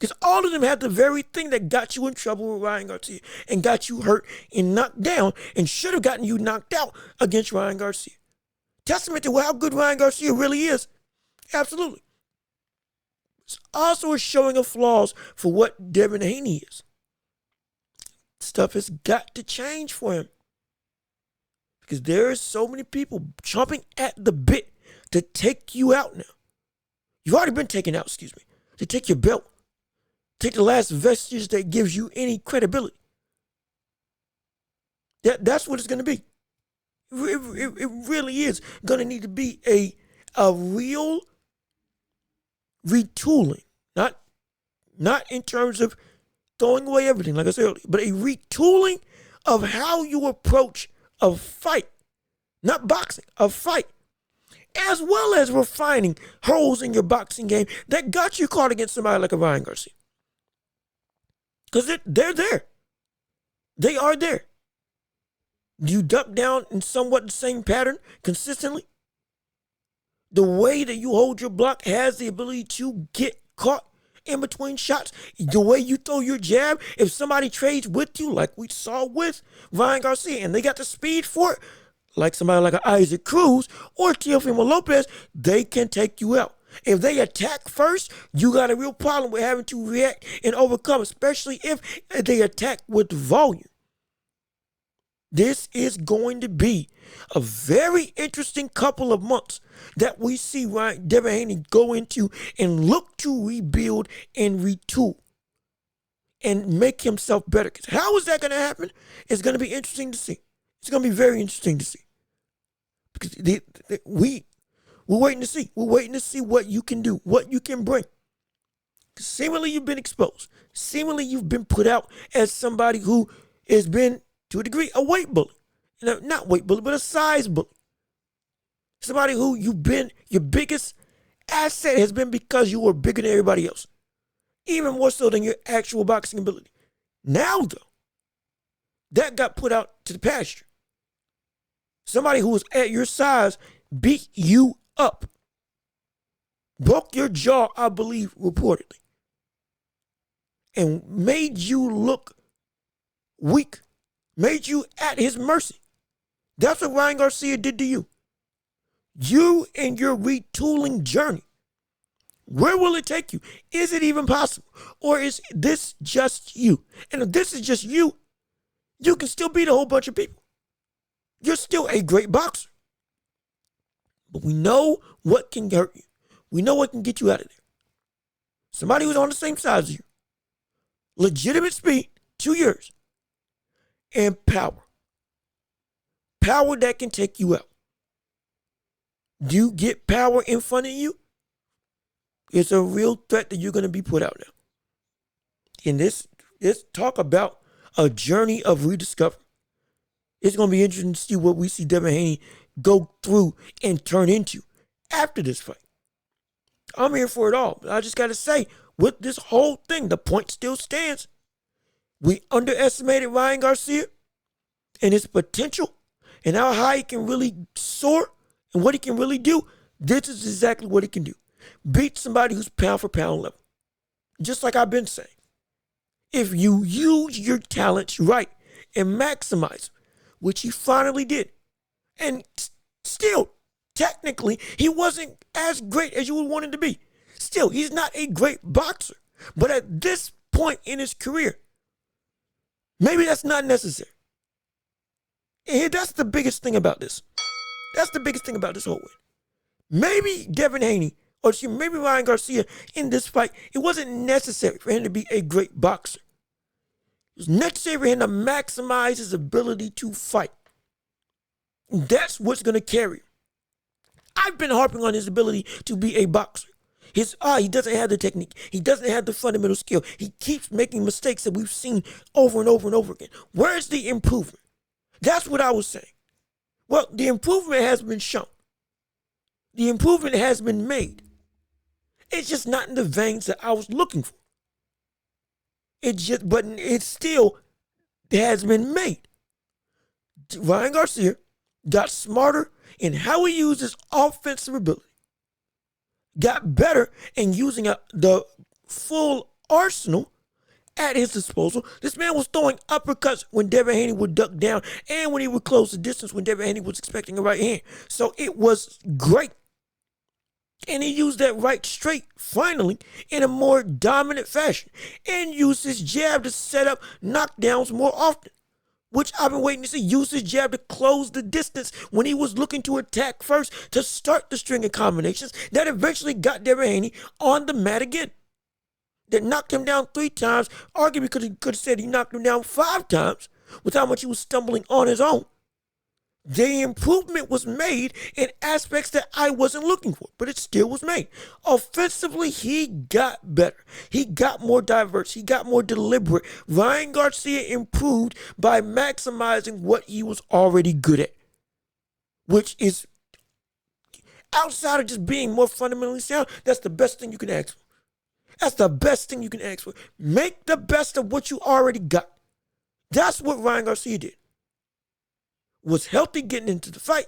A: Because all of them had the very thing that got you in trouble with Ryan Garcia and got you hurt and knocked down and should have gotten you knocked out against Ryan Garcia. Testament to how good Ryan Garcia really is. Absolutely. It's also a showing of flaws for what Devin Haney is. Stuff has got to change for him. Because there are so many people chomping at the bit to take you out now. You've already been taken out, to take your belt. Take the last vestige that gives you any credibility. That's what it's going to be. It really is going to need to be a real retooling. Not in terms of throwing away everything, like I said earlier, but a retooling of how you approach a fight. Not boxing, a fight. As well as refining holes in your boxing game that got you caught against somebody like a Ryan Garcia. Because they're there. They are there. You duck down in somewhat the same pattern consistently. The way that you hold your block has the ability to get caught in between shots. The way you throw your jab, if somebody trades with you, like we saw with Ryan Garcia, and they got the speed for it, like somebody like an Isaac Cruz or Teofimo Lopez, they can take you out. If they attack first, you got a real problem with having to react and overcome, especially if they attack with volume. This is going to be a very interesting couple of months that we see Devin Haney go into and look to rebuild and retool and make himself better. Because how is that going to happen? It's going to be interesting to see. It's going to be very interesting to see. Because we're waiting to see. We're waiting to see what you can do, what you can bring. Seemingly you've been exposed. Seemingly you've been put out as somebody who has been, to a degree, a weight bully. Not weight bully, but a size bully. Somebody who you've been, your biggest asset has been because you were bigger than everybody else. Even more so than your actual boxing ability. Now, though, that got put out to the pasture. Somebody who was at your size beat you up. Broke your jaw, I believe, reportedly. And made you look weak. Made you at his mercy. That's what Ryan Garcia did to you. You and your retooling journey. Where will it take you? Is it even possible? Or is this just you? And if this is just you, you can still beat a whole bunch of people. You're still a great boxer. But we know what can hurt you. We know what can get you out of there. Somebody who's on the same size as you. Legitimate speed, 2 years. And power. Power that can take you out. Do you get power in front of you? It's a real threat that you're going to be put out now. And this talk about a journey of rediscovery. It's going to be interesting to see what we see Devin Haney go through and turn into after this fight. I'm here for it all. But I just got to say, with this whole thing, the point still stands. We underestimated Ryan Garcia and his potential and how high he can really soar and what he can really do. This is exactly what he can do. Beat somebody who's pound for pound level. Just like I've been saying. If you use your talents right and maximize, which he finally did. And still, technically, he wasn't as great as you would want him to be. Still, he's not a great boxer. But at this point in his career, maybe that's not necessary. And that's the biggest thing about this. That's the biggest thing about this whole win. Maybe Devin Haney, or maybe Ryan Garcia in this fight, it wasn't necessary for him to be a great boxer. It was necessary for him to maximize his ability to fight. And that's what's going to carry him. I've been harping on his ability to be a boxer. He doesn't have the technique. He doesn't have the fundamental skill. He keeps making mistakes that we've seen over and over and over again. Where's the improvement? That's what I was saying. Well, the improvement has been shown. The improvement has been made. It's just not in the veins that I was looking for. But it still has been made. Ryan Garcia got smarter in how he used his offensive ability, got better in using the full arsenal at his disposal. This man was throwing uppercuts when Devin Haney would duck down and when he would close the distance when Devin Haney was expecting a right hand. So it was great. And he used that right straight, finally, in a more dominant fashion. And used his jab to set up knockdowns more often, which I've been waiting to see. Use his jab to close the distance when he was looking to attack first to start the string of combinations that eventually got Devin Haney on the mat again. That knocked him down 3 times. Arguably could have said he knocked him down 5 times with how much he was stumbling on his own. The improvement was made in aspects that I wasn't looking for, but it still was made. Offensively, he got better. He got more diverse. He got more deliberate. Ryan Garcia improved by maximizing what he was already good at, which is outside of just being more fundamentally sound. That's the best thing you can ask for. That's the best thing you can ask for. Make the best of what you already got. That's what Ryan Garcia did. Was healthy getting into the fight.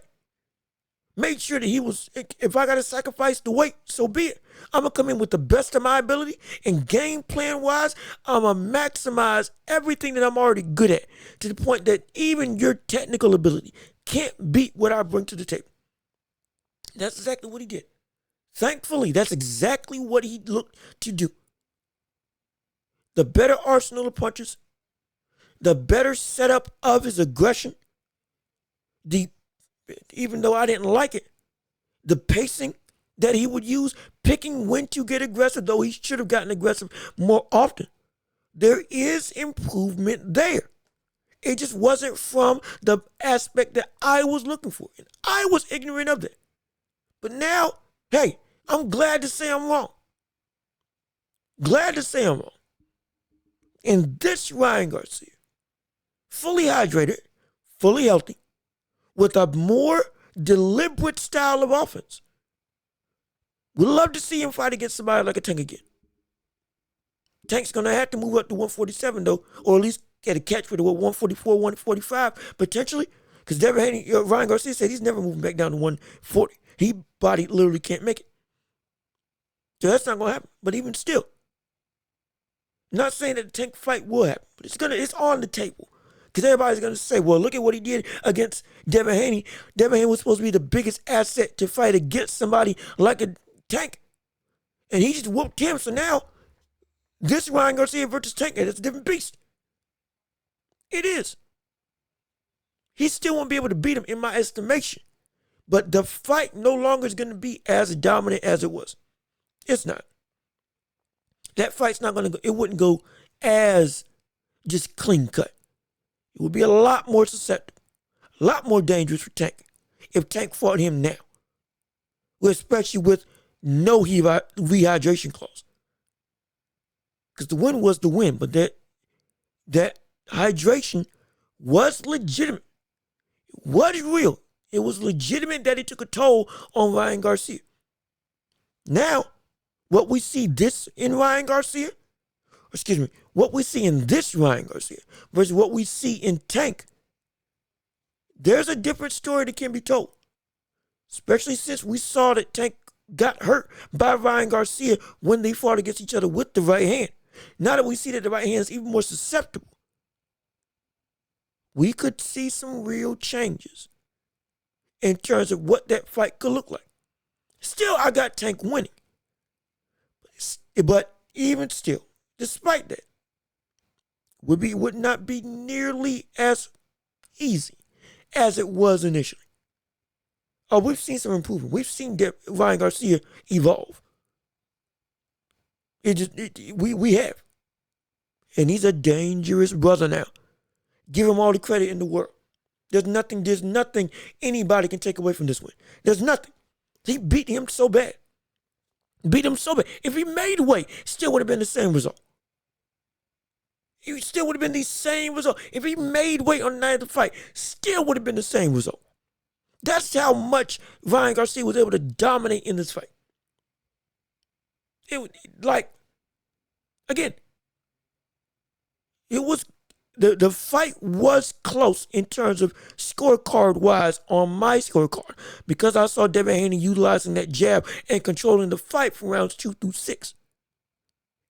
A: Made sure that he was, if I got to sacrifice the weight, so be it. I'm going to come in with the best of my ability, and game plan wise, I'm going to maximize everything that I'm already good at to the point that even your technical ability can't beat what I bring to the table. That's exactly what he did. Thankfully, that's exactly what he looked to do. The better arsenal of punches, the better setup of his aggression, even though I didn't like it, the pacing that he would use, picking when to get aggressive, though he should have gotten aggressive more often. There is improvement there. It just wasn't from the aspect that I was looking for. And I was ignorant of that. But now, hey, I'm glad to say I'm wrong. Glad to say I'm wrong. And this Ryan Garcia, fully hydrated, fully healthy, with a more deliberate style of offense. We'd love to see him fight against somebody like a Tank again. Tank's going to have to move up to 147, though, or at least get a catch for the 144, 145, potentially. Because Ryan Garcia said he's never moving back down to 140. His body literally can't make it. So that's not going to happen. But even still, not saying that the Tank fight will happen, but it's on the table. Because everybody's going to say, well, look at what he did against Devin Haney. Devin Haney was supposed to be the biggest asset to fight against somebody like a Tank. And he just whooped him. So now, this Ryan Garcia versus Tank, it's a different beast. It is. He still won't be able to beat him in my estimation. But the fight no longer is going to be as dominant as it was. It's not. That fight's not going to go, it wouldn't go as just clean cut. It would be a lot more susceptible, a lot more dangerous for Tank if Tank fought him now, especially with no rehydration clause. Because the win was the win, but that hydration was legitimate. It was real. It was legitimate that it took a toll on Ryan Garcia. Now, what we see this in Ryan Garcia, what we see in this Ryan Garcia versus what we see in Tank, there's a different story that can be told. Especially since we saw that Tank got hurt by Ryan Garcia when they fought against each other with the right hand. Now that we see that the right hand is even more susceptible, we could see some real changes in terms of what that fight could look like. Still, I got Tank winning. But even still, despite that, would not be nearly as easy as it was initially. Oh, we've seen some improvement. We've seen Ryan Garcia evolve. We have. And he's a dangerous brother now. Give him all the credit in the world. There's nothing anybody can take away from this win. There's nothing. He beat him so bad. If he made weight, still would have been the same result. It still would have been the same result. If he made weight on the night of the fight, still would have been the same result. That's how much Ryan Garcia was able to dominate in this fight. Again, It was the fight was close in terms of scorecard wise on my scorecard because I saw Devin Haney utilizing that jab and controlling the fight from rounds 2 through 6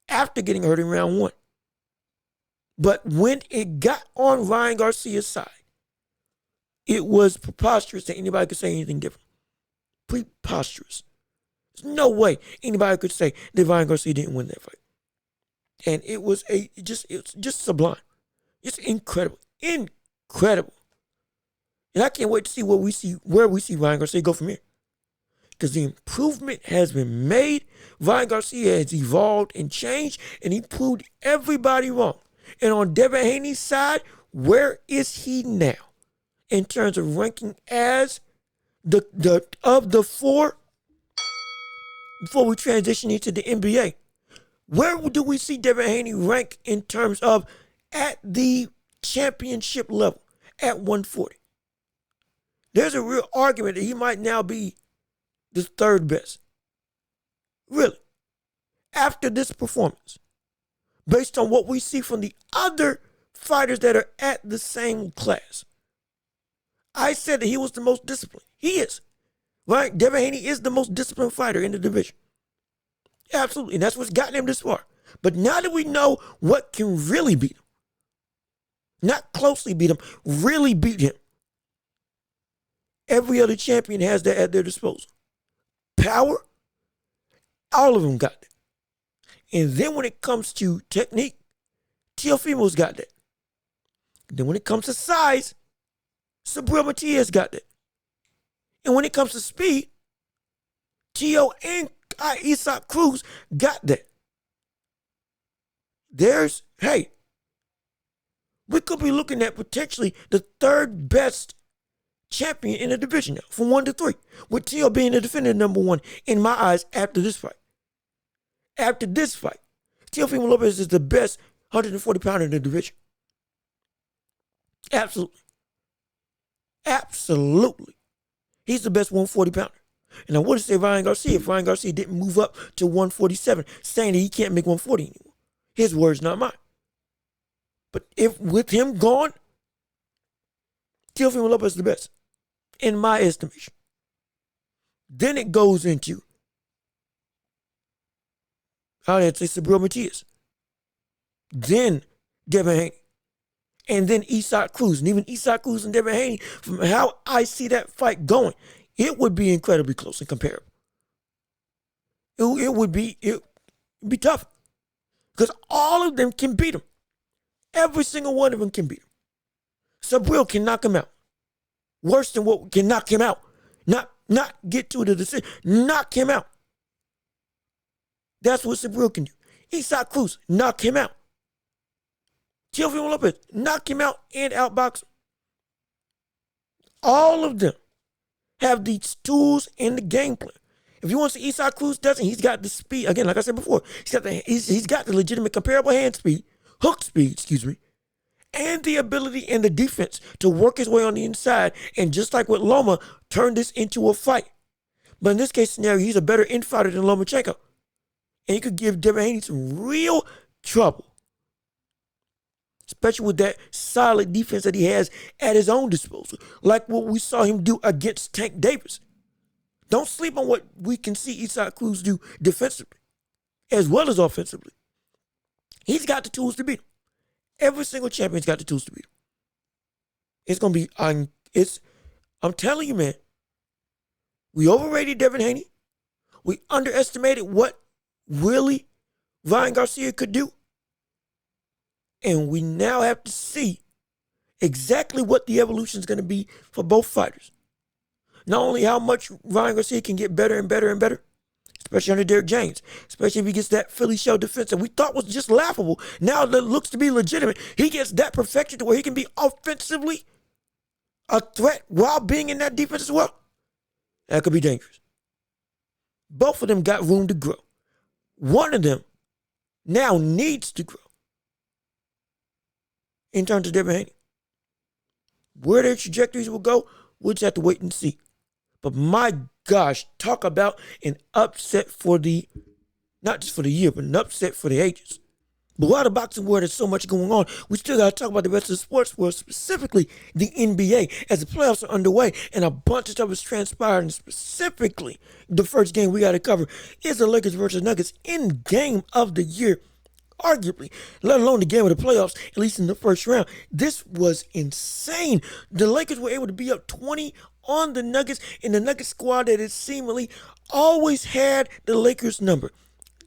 A: after getting hurt in round 1. But when it got on Ryan Garcia's side, it was preposterous that anybody could say anything different. Preposterous. There's no way anybody could say that Ryan Garcia didn't win that fight. And it was just sublime. It's incredible. Incredible. And I can't wait to see where we see Ryan Garcia go from here. Because the improvement has been made. Ryan Garcia has evolved and changed, and he proved everybody wrong. And on Devin Haney's side, where is he now in terms of ranking as of the 4 before we transition into the NBA? Where do we see Devin Haney rank in terms of at the championship level at 140? There's a real argument that he might now be the 3rd best. Really. After this performance, based on what we see from the other fighters that are at the same class. I said that he was the most disciplined. He is. Right? Devin Haney is the most disciplined fighter in the division. Absolutely. And that's what's gotten him this far. But now that we know what can really beat him, not closely beat him, really beat him, every other champion has that at their disposal. Power, all of them got that. And then when it comes to technique, Teofimo's got that. And then when it comes to size, Subriel Matias got that. And when it comes to speed, Teo and Isaac Cruz got that. We could be looking at potentially the 3rd best champion in the division now, from 1 to 3, with Teo being the defending number 1 in my eyes after this fight. After this fight, Teofimo Lopez is the best 140-pounder in the division. Absolutely. Absolutely. He's the best 140-pounder. And I would say Ryan Garcia if Ryan Garcia didn't move up to 147, saying that he can't make 140 anymore. His words, not mine. But if with him gone, Teofimo Lopez is the best, in my estimation. Then it goes into, I'd say Subriel Matias. Then Devin Haney. And then Isaac Cruz. And even Isaac Cruz and Devin Haney, from how I see that fight going, it would be incredibly close and comparable. It would be tough. Because all of them can beat him. Every single one of them can beat him. Subriel can knock him out. Worse than what can knock him out. Not get to the decision. Knock him out. That's what Subriel can do. Isaac Cruz, knock him out. Teofimo Lopez, knock him out and outbox him. All of them have these tools in the game plan. If you want to see Isaac Cruz doesn't, he's got the speed. Again, like I said before, he's got the legitimate comparable hand speed, hook speed, and the ability and the defense to work his way on the inside. And just like with Loma, turn this into a fight. But in this case scenario, he's a better infighter than Lomachenko. And he could give Devin Haney some real trouble. Especially with that solid defense that he has at his own disposal. Like what we saw him do against Tank Davis. Don't sleep on what we can see Isaac Cruz do defensively, as well as offensively. He's got the tools to beat him. Every single champion's got the tools to beat him. It's going to be, I'm telling you, man, we overrated Devin Haney. We underestimated what really Ryan Garcia could do. And we now have to see exactly what the evolution is going to be for both fighters. Not only how much Ryan Garcia can get better and better and better, especially under Derrick James, especially if he gets that Philly shell defense that we thought was just laughable. Now that looks to be legitimate. He gets that perfection to where he can be offensively a threat while being in that defense as well. That could be dangerous. Both of them got room to grow. One of them now needs to grow. In terms of Devin Haney. Where their trajectories will go, we'll just have to wait and see. But my gosh, talk about an upset for the, not just for the year, but an upset for the ages. But while the boxing world has so much going on, we still got to talk about the rest of the sports world, specifically the NBA, as the playoffs are underway and a bunch of stuff is transpiring. Specifically, the first game we got to cover is the Lakers versus Nuggets in game of the year, arguably, let alone the game of the playoffs, at least in the first round. This was insane. The Lakers were able to be up 20 on the Nuggets, and the Nuggets squad that has seemingly always had the Lakers number.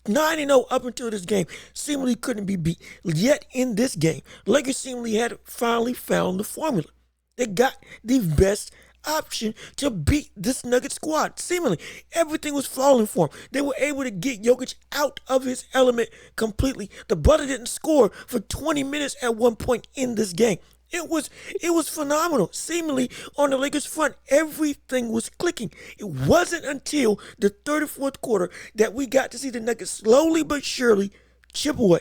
A: 9-0 up until this game, seemingly couldn't be beat. Yet in this game, Lakers seemingly had finally found the formula. They got the best option to beat this Nugget squad. Seemingly, everything was falling for them. They were able to get Jokic out of his element completely. The brother didn't score for 20 minutes at one point in this game. It was phenomenal. Seemingly on the Lakers front, everything was clicking. It wasn't until the 34th quarter that we got to see the Nuggets slowly but surely chip away.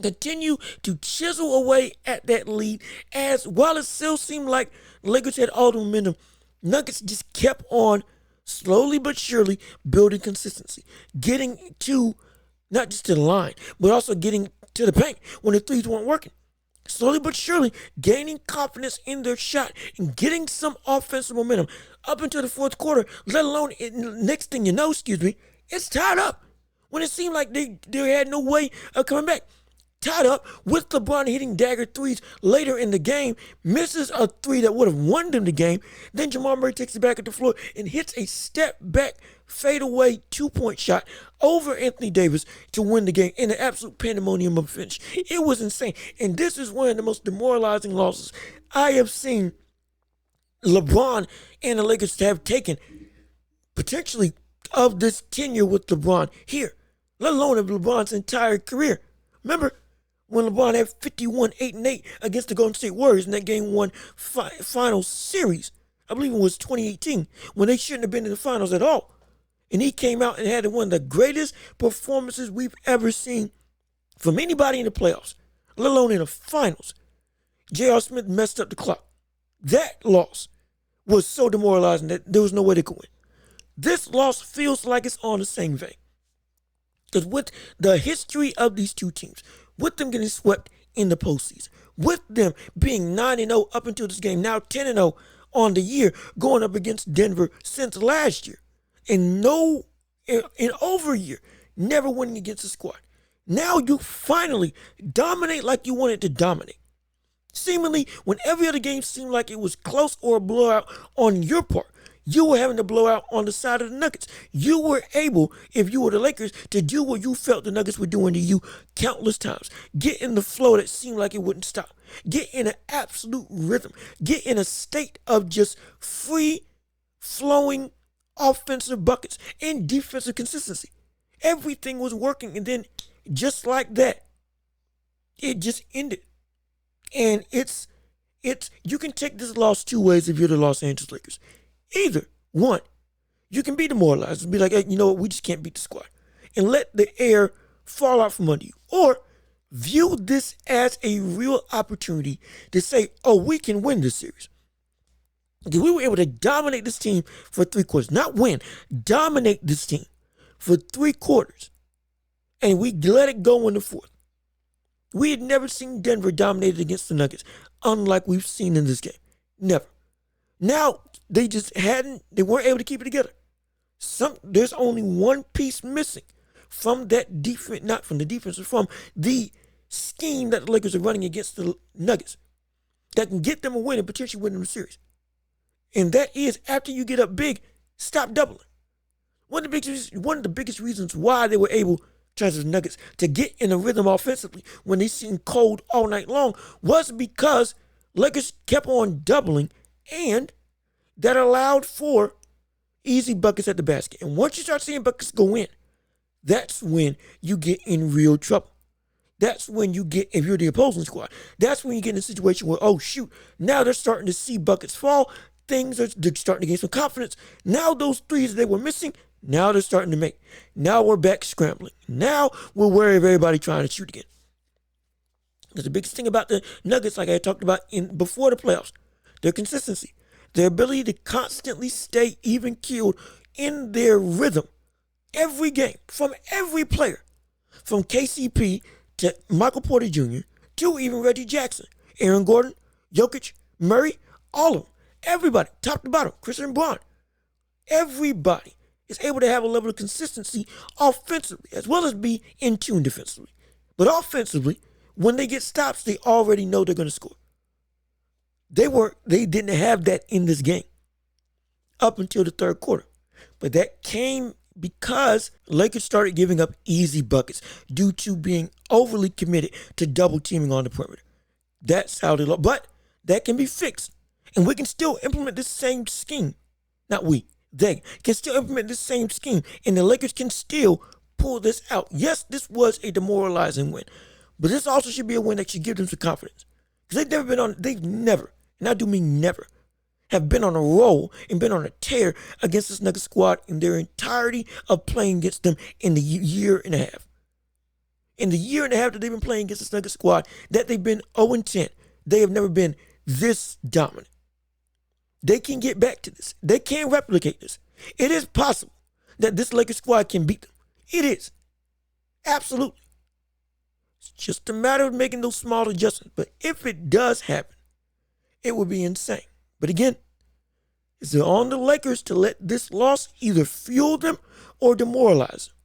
A: Continue to chisel away at that lead, as while it still seemed like Lakers had all the momentum, Nuggets just kept on slowly but surely building consistency, getting to not just to the line, but also getting to the paint when the threes weren't working. Slowly but surely gaining confidence in their shot and getting some offensive momentum up until the fourth quarter, let alone next thing you know, it's tied up. When it seemed like they had no way of coming back. Tied up with LeBron hitting dagger threes later in the game, misses a three that would have won them the game. Then Jamal Murray takes it back at the floor and hits a step back fadeaway 2-point shot over Anthony Davis to win the game in an absolute pandemonium of a finish. It was insane. And this is one of the most demoralizing losses I have seen LeBron and the Lakers have taken, potentially of this tenure with LeBron here, let alone of LeBron's entire career. Remember when LeBron had 51-8-8 against the Golden State Warriors in that game one final series? I believe it was 2018, when they shouldn't have been in the finals at all. And he came out and had one of the greatest performances we've ever seen from anybody in the playoffs, let alone in the finals. J.R. Smith messed up the clock. That loss was so demoralizing that there was no way they could win. This loss feels like it's on the same vein. Because with the history of these two teams, with them getting swept in the postseason, with them being 9-0 up until this game, now 10-0 on the year, going up against Denver since last year, and in over a year, never winning against the squad. Now you finally dominate like you wanted to dominate. Seemingly, when every other game seemed like it was close or a blowout on your part, you were having to blow out on the side of the Nuggets. You were able, if you were the Lakers, to do what you felt the Nuggets were doing to you countless times. Get in the flow that seemed like it wouldn't stop. Get in an absolute rhythm. Get in a state of just free-flowing offensive buckets and defensive consistency. Everything was working, and then just like that, it just ended. And it's you can take this loss two ways if you're the Los Angeles Lakers. Either, one, you can be demoralized and be like, hey, you know what, we just can't beat the squad, and let the air fall out from under you. Or view this as a real opportunity to say, oh, we can win this series. Because we were able to dominate this team for 3 quarters. Not win, dominate this team for 3 quarters. And we let it go in the fourth. We had never seen Denver dominated against the Nuggets, unlike we've seen in this game. Never. Now, they weren't able to keep it together. There's only one piece missing from that defense, not from the defense, but from the scheme that the Lakers are running against the Nuggets that can get them a win and potentially win them the series. And that is, after you get up big, stop doubling. One of the biggest reasons why they were able, the Nuggets, to get in a rhythm offensively when they seemed cold all night long was because Lakers kept on doubling, and that allowed for easy buckets at the basket. And once you start seeing buckets go in, that's when you get in real trouble. That's when you get, if you're the opposing squad, that's when you get in a situation where, oh shoot, now they're starting to see buckets fall. They're starting to gain some confidence. Now those threes they were missing, now they're starting to make. Now we're back scrambling. Now we're wary of everybody trying to shoot again. Because the biggest thing about the Nuggets, like I talked about before the playoffs, their consistency, their ability to constantly stay even keeled in their rhythm every game, from every player, from KCP to Michael Porter Jr., to even Reggie Jackson, Aaron Gordon, Jokic, Murray, all of them. Everybody, top to bottom, Christian Braun. Everybody is able to have a level of consistency offensively as well as be in tune defensively. But offensively, when they get stops, they already know they're going to score. They didn't have that in this game up until the third quarter. But that came because Lakers started giving up easy buckets due to being overly committed to double teaming on the perimeter. That's how they look. But that can be fixed. And we can still implement this same scheme. Not we. They can still implement this same scheme. And the Lakers can still pull this out. Yes, this was a demoralizing win. But this also should be a win that should give them some confidence. Because they've never, and I do mean never, have been on a roll and been on a tear against this Nuggets squad in their entirety of playing against them in the year and a half. In the year and a half that they've been playing against this Nuggets squad, that they've been 0-10, they have never been this dominant. They can get back to this. They can replicate this. It is possible that this Lakers squad can beat them. It is. Absolutely. It's just a matter of making those small adjustments. But if it does happen, it would be insane. But again, it's on the Lakers to let this loss either fuel them or demoralize them.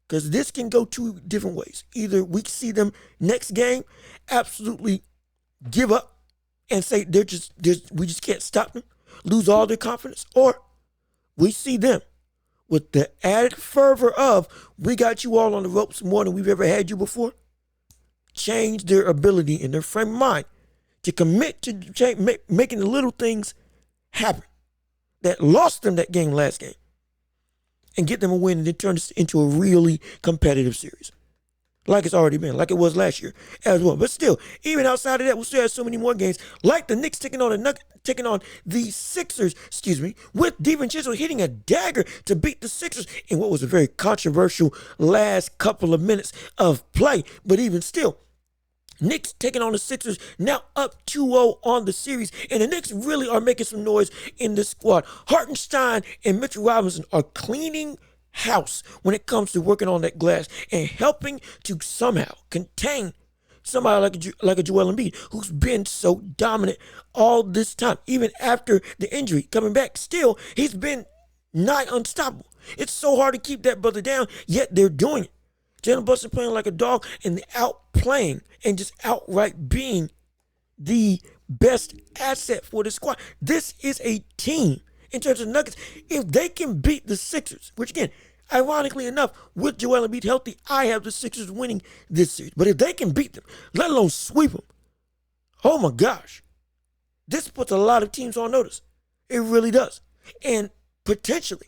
A: Because this can go two different ways. Either we see them next game absolutely give up and say we just can't stop them, lose all their confidence, or we see them with the added fervor of we got you all on the ropes more than we've ever had you before, change their ability in their frame of mind to commit to making the little things happen that lost them that game last game and get them a win and then turn this into a really competitive series. Like it's already been, like it was last year as well. But still, even outside of that, we still have so many more games. Like the Knicks taking on the Sixers, with DiVincenzo hitting a dagger to beat the Sixers in what was a very controversial last couple of minutes of play. But even still, Knicks taking on the Sixers, now up 2-0 on the series, and the Knicks really are making some noise in this squad. Hartenstein and Mitchell Robinson are cleaning house when it comes to working on that glass and helping to somehow contain somebody like a Joel Embiid, who's been so dominant all this time. Even after the injury, coming back, still, he's been nigh unstoppable. It's so hard to keep that brother down, yet they're doing it. Jalen Brunson playing like a dog and outplaying and just outright being the best asset for the squad. This is a team in terms of Nuggets. If they can beat the Sixers, which again, ironically enough, with Joel Embiid healthy, I have the Sixers winning this series. But if they can beat them, let alone sweep them, oh my gosh, this puts a lot of teams on notice. It really does. And potentially,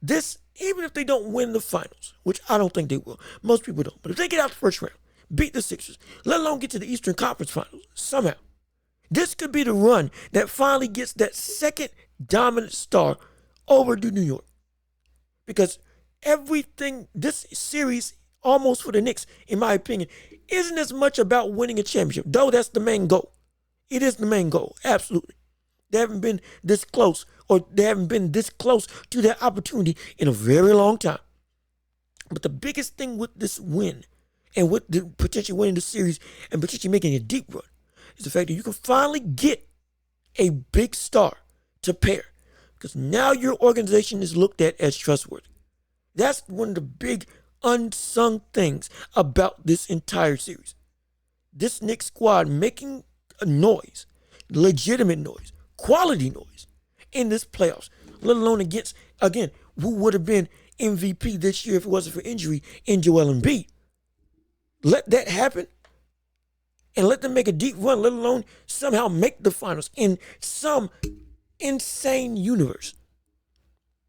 A: this, even if they don't win the finals, which I don't think they will, most people don't, but if they get out the first round, beat the Sixers, let alone get to the Eastern Conference Finals somehow, this could be the run that finally gets that second dominant star over to New York. Because everything, this series, almost for the Knicks, in my opinion, isn't as much about winning a championship, though that's the main goal. It is the main goal, absolutely. They haven't been this close, or they haven't been this close to that opportunity in a very long time. But the biggest thing with this win, and with the potentially winning the series, and potentially making a deep run, is the fact that you can finally get a big star to pair. Because now your organization is looked at as trustworthy. That's one of the big unsung things about this entire series. This Knicks squad making a noise, legitimate noise, quality noise in this playoffs, let alone against, again, who would have been MVP this year if it wasn't for injury in Joel Embiid. Let that happen and let them make a deep run, let alone somehow make the finals in some insane universe.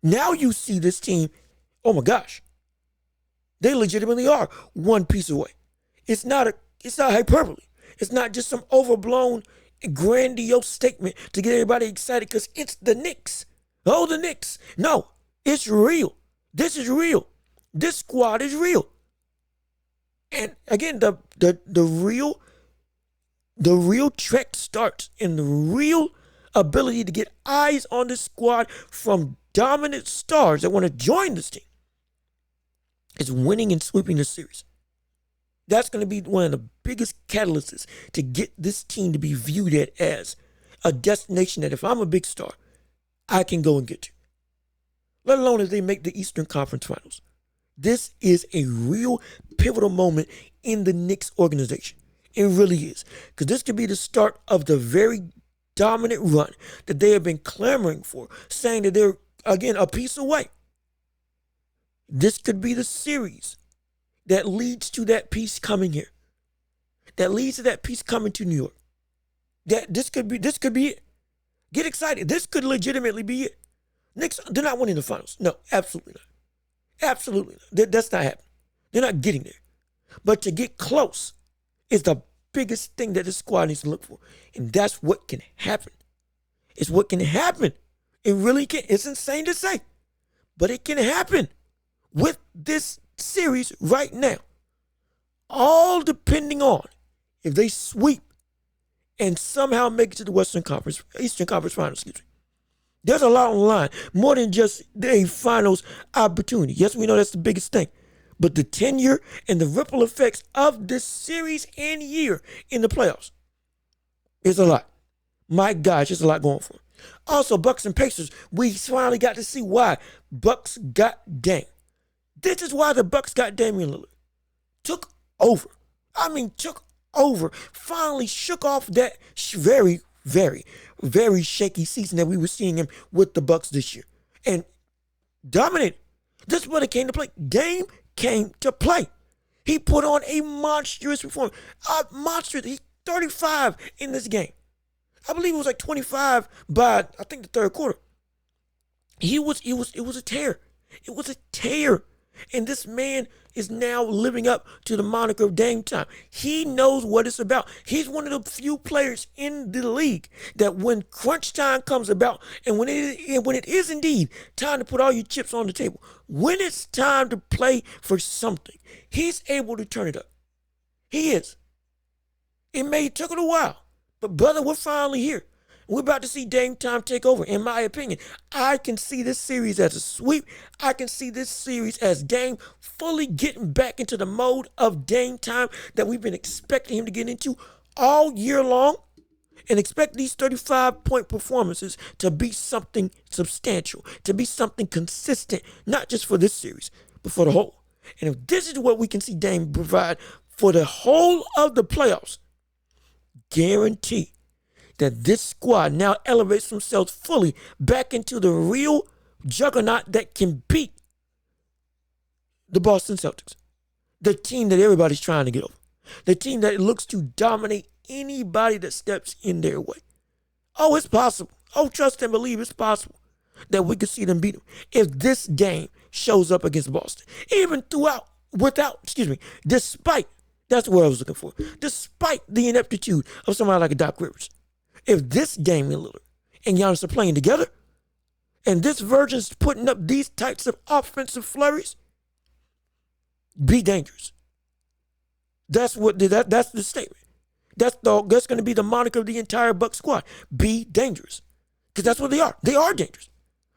A: Now you see this team, oh my gosh, they legitimately are one piece away. It's not hyperbole. It's not just some overblown, grandiose statement to get everybody excited because it's the Knicks. Oh, the Knicks. No, it's real. This is real. This squad is real. And again, the real trek starts in the real ability to get eyes on this squad from dominant stars that want to join this team. It's winning and sweeping the series. That's going to be one of the biggest catalysts to get this team to be viewed at as a destination that if I'm a big star, I can go and get to. Let alone if they make the Eastern Conference Finals. This is a real pivotal moment in the Knicks organization. It really is. Because this could be the start of the very dominant run that they have been clamoring for, saying that they're, again, a piece away. This could be the series that leads to that piece coming here. That leads to that piece coming to New York. This could be it. Get excited. This could legitimately be it. Knicks, they're not winning the finals. No, absolutely not. Absolutely not. That's not happening. They're not getting there. But to get close is the biggest thing that this squad needs to look for. And that's what can happen. It's what can happen. It really can. It's insane to say. But it can happen with this series right now. All depending on if they sweep and somehow make it to the Eastern Conference Finals, excuse me. There's a lot on the line, more than just a finals opportunity. Yes, we know that's the biggest thing. But the tenure and the ripple effects of this series and year in the playoffs is a lot. My gosh, there's a lot going for them. Also, Bucks and Pacers, we finally got to see why Bucks got Dame. This is why the Bucks got Damian Lillard. Took over. Finally shook off that very, very, very shaky season that we were seeing him with the Bucks this year. And dominated. This is what it came to play. Dame came to play. He put on a monstrous performance. He's 35 in this game. I believe it was like 25 by, I think, the third quarter. It was a tear. It was a tear. And this man is now living up to the moniker of Dame Time. He knows what it's about. He's one of the few players in the league that when crunch time comes about and when it is indeed time to put all your chips on the table, when it's time to play for something, he's able to turn it up. He is. It took it a while, but brother, we're finally here. We're about to see Dame Time take over, in my opinion. I can see this series as a sweep. I can see this series as Dame fully getting back into the mode of Dame Time that we've been expecting him to get into all year long. And expect these 35-point performances to be something substantial, to be something consistent, not just for this series, but for the whole. And if this is what we can see Dame provide for the whole of the playoffs, guarantee that this squad now elevates themselves fully back into the real juggernaut that can beat the Boston Celtics. The team that everybody's trying to get over. The team that looks to dominate anybody that steps in their way. Oh, it's possible. Oh, trust and believe it's possible that we could see them beat them. If this game shows up against Boston, despite, that's what I was looking for, despite the ineptitude of somebody like a Doc Rivers. If this Damian Lillard and Giannis are playing together, and this virgin's putting up these types of offensive flurries, be dangerous. That's the statement. That's going to be the moniker of the entire Bucs squad. Be dangerous. Because that's what they are. They are dangerous.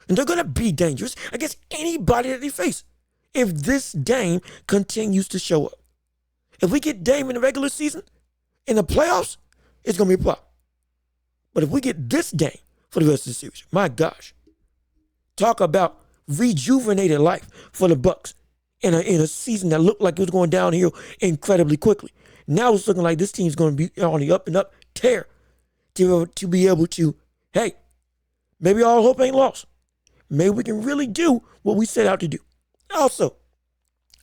A: And they're going to be dangerous against anybody that they face if this Dame continues to show up. If we get Dame in the regular season, in the playoffs, it's going to be a problem. But if we get this Dame for the rest of the series, my gosh, talk about rejuvenated life for the Bucs in a season that looked like it was going downhill incredibly quickly. Now it's looking like this team's going to be on the up and up tear to be able to, hey, maybe all hope ain't lost. Maybe we can really do what we set out to do. Also,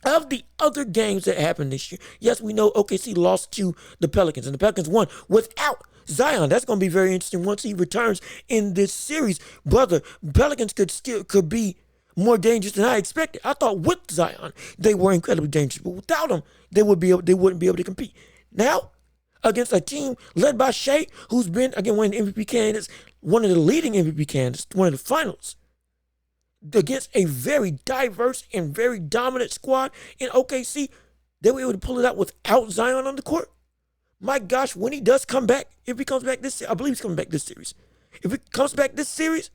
A: of the other games that happened this year, yes, we know OKC lost to the Pelicans, and the Pelicans won without Zion. That's going to be very interesting once he returns in this series. Brother, Pelicans could be more dangerous than I expected. I thought with Zion, they were incredibly dangerous, but without him, they wouldn't be able to compete. Now, against a team led by Shea, who's been, again, one of the MVP candidates, one of the leading MVP candidates, one of the finalists, against a very diverse and very dominant squad in OKC, they were able to pull it out without Zion on the court. My gosh, when he does come back, if he comes back I believe he's coming back this series. If he comes back this series,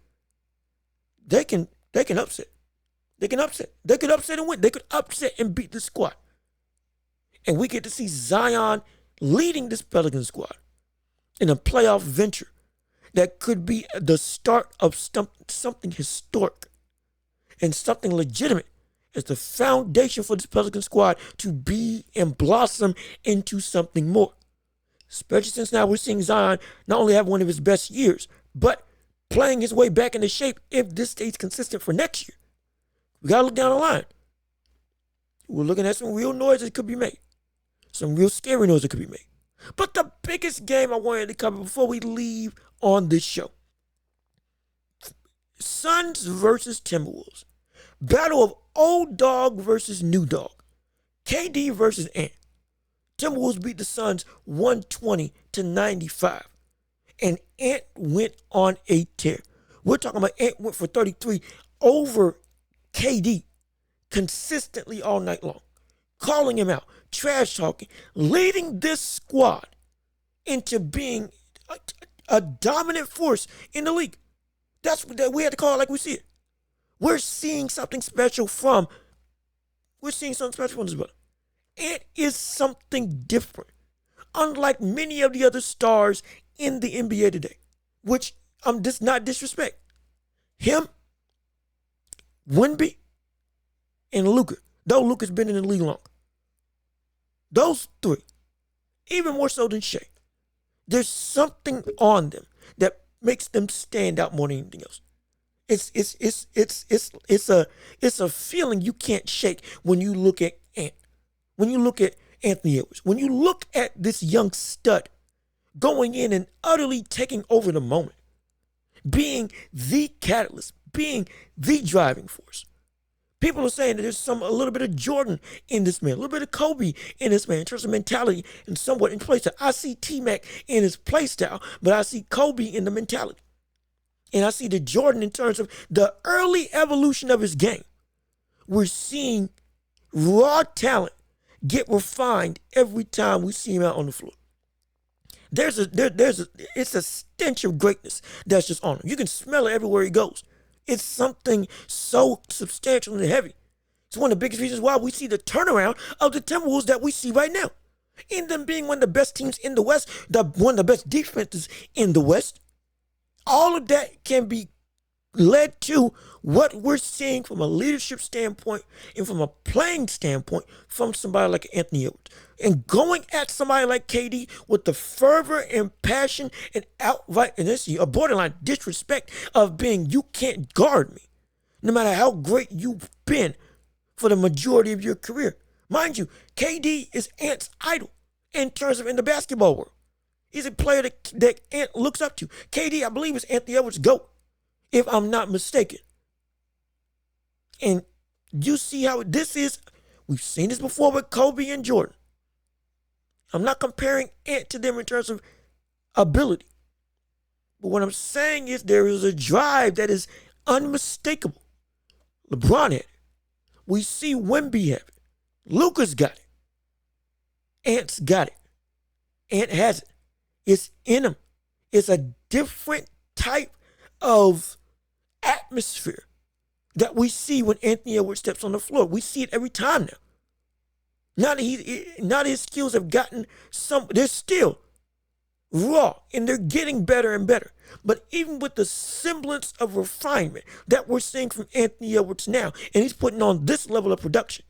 A: they can upset. They can upset. They could upset and win. They could upset and beat the squad. And we get to see Zion leading this Pelican squad in a playoff venture that could be the start of something historic and something legitimate as the foundation for this Pelican squad to be and blossom into something more. Especially since now we're seeing Zion not only have one of his best years, but playing his way back into shape if this stays consistent for next year. We got to look down the line. We're looking at some real noise that could be made. Some real scary noise that could be made. But the biggest game I wanted to cover before we leave on this show. Suns versus Timberwolves. Battle of old dog versus new dog. KD versus Ant. Timberwolves beat the Suns 120-95. And Ant went on a tear. We're talking about Ant went for 33 over KD consistently all night long. Calling him out, trash talking, leading this squad into being a dominant force in the league. That's what we had to call it like we see it. We're seeing something special from this brother. Ant is something different. Unlike many of the other stars in the NBA today, which I'm just not disrespect. Him, Wemby, and Luka, though Luka's been in the league long. Those three, even more so than Shea, there's something on them that makes them stand out more than anything else. It's a feeling you can't shake when you look at Ant, when you look at Anthony Edwards, when you look at this young stud going in and utterly taking over the moment, being the catalyst, being the driving force. People are saying that there's a little bit of Jordan in this man, a little bit of Kobe in this man in terms of mentality and somewhat in play style. I see T-Mac in his play style, but I see Kobe in the mentality. And I see the Jordan in terms of the early evolution of his game. We're seeing raw talent get refined every time we see him out on the floor. It's a stench of greatness that's just on him. You can smell it everywhere he goes. It's something so substantial and heavy. It's one of the biggest reasons why we see the turnaround of the Timberwolves that we see right now. In them being one of the best teams in the West, one of the best defenses in the West. All of that can be led to what we're seeing from a leadership standpoint and from a playing standpoint from somebody like Anthony Edwards. And going at somebody like KD with the fervor and passion and outright, and this is a borderline disrespect of being, you can't guard me, no matter how great you've been for the majority of your career. Mind you, KD is Ant's idol in terms of in the basketball world. He's a player that Ant looks up to. KD, I believe, is Anthony Edwards' GOAT, if I'm not mistaken. And you see how this is. We've seen this before with Kobe and Jordan. I'm not comparing Ant to them in terms of ability. But what I'm saying is there is a drive that is unmistakable. LeBron had it. We see Wemby have it. Luka's got it. Ant's got it. Ant has it. It's in him. It's a different type of atmosphere that we see when Anthony Edwards steps on the floor. We see it every time now. Now that his skills have gotten they're still raw and they're getting better and better. But even with the semblance of refinement that we're seeing from Anthony Edwards now, and he's putting on this level of production.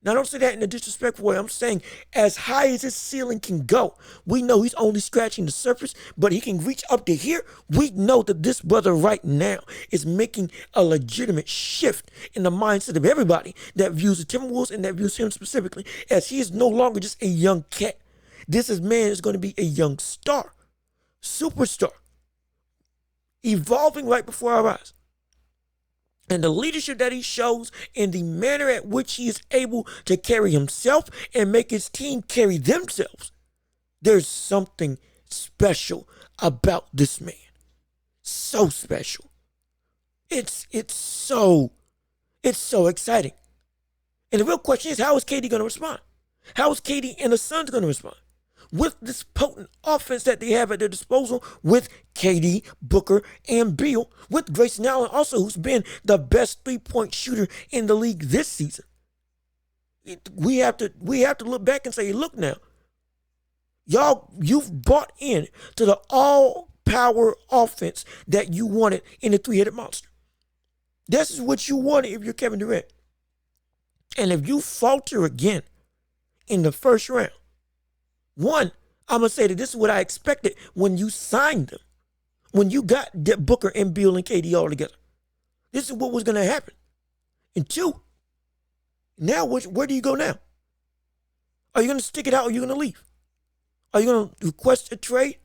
A: Now, I don't say that in a disrespectful way. I'm saying as high as his ceiling can go, we know he's only scratching the surface, but he can reach up to here. We know that this brother right now is making a legitimate shift in the mindset of everybody that views the Timberwolves and that views him specifically, as he is no longer just a young cat. This man is going to be a young star, superstar, evolving right before our eyes. And the leadership that he shows and the manner at which he is able to carry himself and make his team carry themselves, there's something special about this man. So special. It's so exciting. And the real question is, how is KD going to respond? How is KD and the Suns going to respond? With this potent offense that they have at their disposal, with KD, Booker, and Beal, with Grayson Allen also, who's been the best three-point shooter in the league this season. We have to look back and say, look now, y'all, you've bought in to the all power offense that you wanted in the three-headed monster. This is what you wanted if you're Kevin Durant. And if you falter again in the first round, one, I'm going to say that this is what I expected when you signed them. When you got Booker and Beal and KD all together. This is what was going to happen. And two, now where do you go now? Are you going to stick it out or are you going to leave? Are you going to request a trade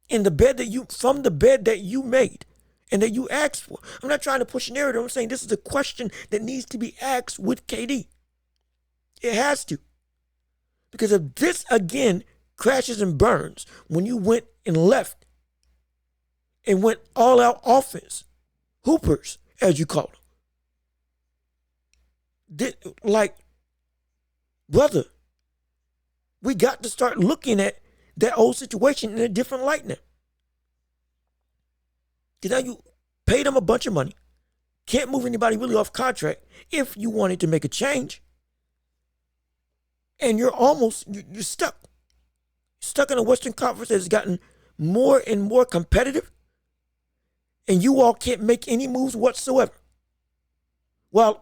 A: from the bed that you made and that you asked for? I'm not trying to push a narrative. I'm saying this is a question that needs to be asked with KD. It has to. Because if this again crashes and burns when you went and left and went all out offense, hoopers, as you call them, brother, we got to start looking at that old situation in a different light now. Because now you paid them a bunch of money, can't move anybody really off contract if you wanted to make a change. And you're stuck. Stuck in a Western Conference that has gotten more and more competitive. And you all can't make any moves whatsoever. While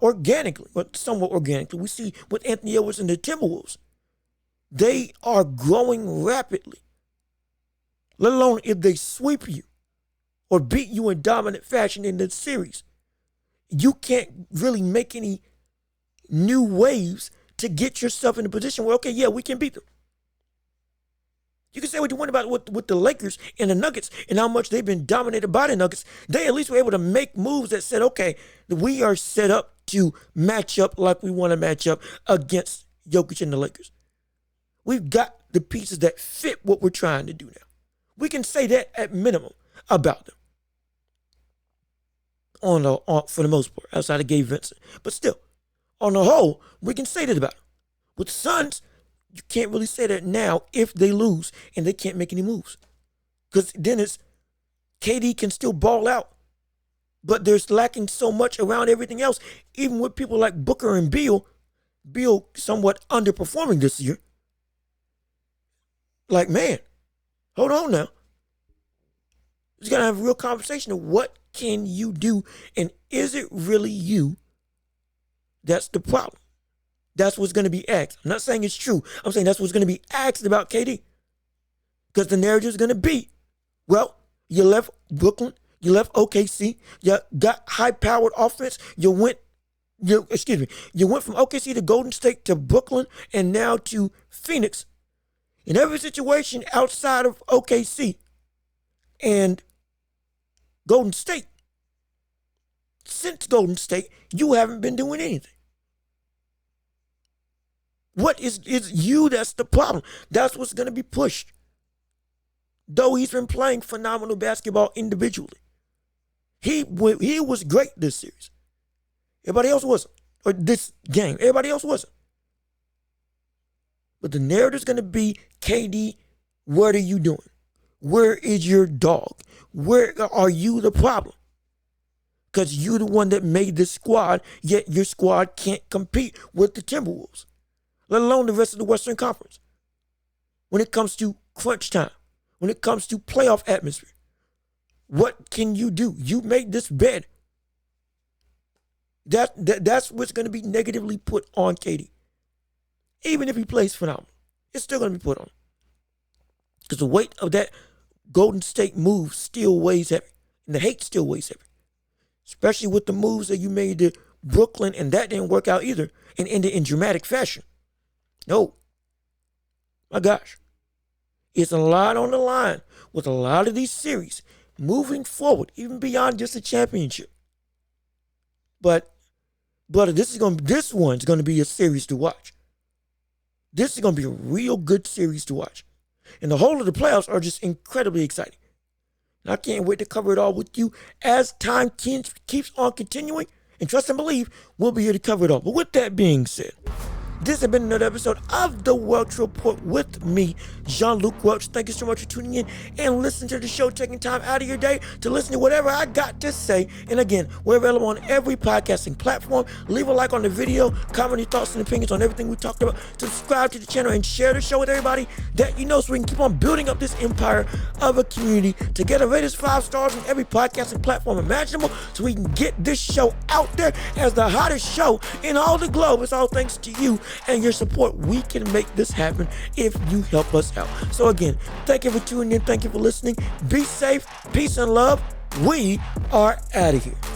A: somewhat organically, we see with Anthony Edwards and the Timberwolves, they are growing rapidly. Let alone if they sweep you or beat you in dominant fashion in the series. You can't really make any new waves to get yourself in a position where, okay, yeah, we can beat them. You can say what you want about with the Lakers and the Nuggets and how much they've been dominated by the Nuggets. They at least were able to make moves that said, okay, we are set up to match up like we want to match up against Jokic and the Lakers. We've got the pieces that fit what we're trying to do now. We can say that at minimum about them. For the most part, outside of Gabe Vincent. But still, on the whole, we can say that about them. With the Suns, you can't really say that now if they lose and they can't make any moves. Because then it's KD can still ball out, but there's lacking so much around everything else. Even with people like Booker and Beal somewhat underperforming this year. Like, man, hold on now. Just got to have a real conversation of what can you do, and is it really you that's the problem? That's what's going to be asked. I'm not saying it's true. I'm saying that's what's going to be asked about KD. Because the narrative is going to be, well, you left Brooklyn, you left OKC, you got high-powered offense, you went from OKC to Golden State to Brooklyn and now to Phoenix. In every situation outside of OKC and Golden State, since Golden State, you haven't been doing anything. What is you that's the problem? That's what's going to be pushed. Though he's been playing phenomenal basketball individually. He was great this series. Everybody else wasn't. Or this game. Everybody else wasn't. But the narrative is going to be, KD, what are you doing? Where is your dog? Where are you the problem? Because you're the one that made this squad, yet your squad can't compete with the Timberwolves, let alone the rest of the Western Conference. When it comes to crunch time, when it comes to playoff atmosphere, what can you do? You made this bed. That's what's going to be negatively put on KD. Even if he plays phenomenal, it's still going to be put on. Because the weight of that Golden State move still weighs heavy. And the hate still weighs heavy. Especially with the moves that you made to Brooklyn, and that didn't work out either, and ended in dramatic fashion. No. My gosh. It's a lot on the line with a lot of these series moving forward, even beyond just a championship. But this one's going to be a series to watch. This is going to be a real good series to watch. And the whole of the playoffs are just incredibly exciting. And I can't wait to cover it all with you as time keeps on continuing. And trust and believe, we'll be here to cover it all. But with that being said, This has been another episode of The Welch Report with me, Jean-Luc Welch. Thank you so much for tuning in and listening to the show, taking time out of your day to listen to whatever I got to say. And again, we're available on every podcasting platform. Leave a like on the video, comment your thoughts and opinions on everything we talked about. Subscribe to the channel and share the show with everybody that you know so we can keep on building up this empire of a community to get a rated 5 stars on every podcasting platform imaginable so we can get this show out there as the hottest show in all the globe. It's all thanks to you and your support. We can make this happen if you help us out. So again, thank you for tuning in. Thank you for listening. Be safe. Peace and love. We are out of here.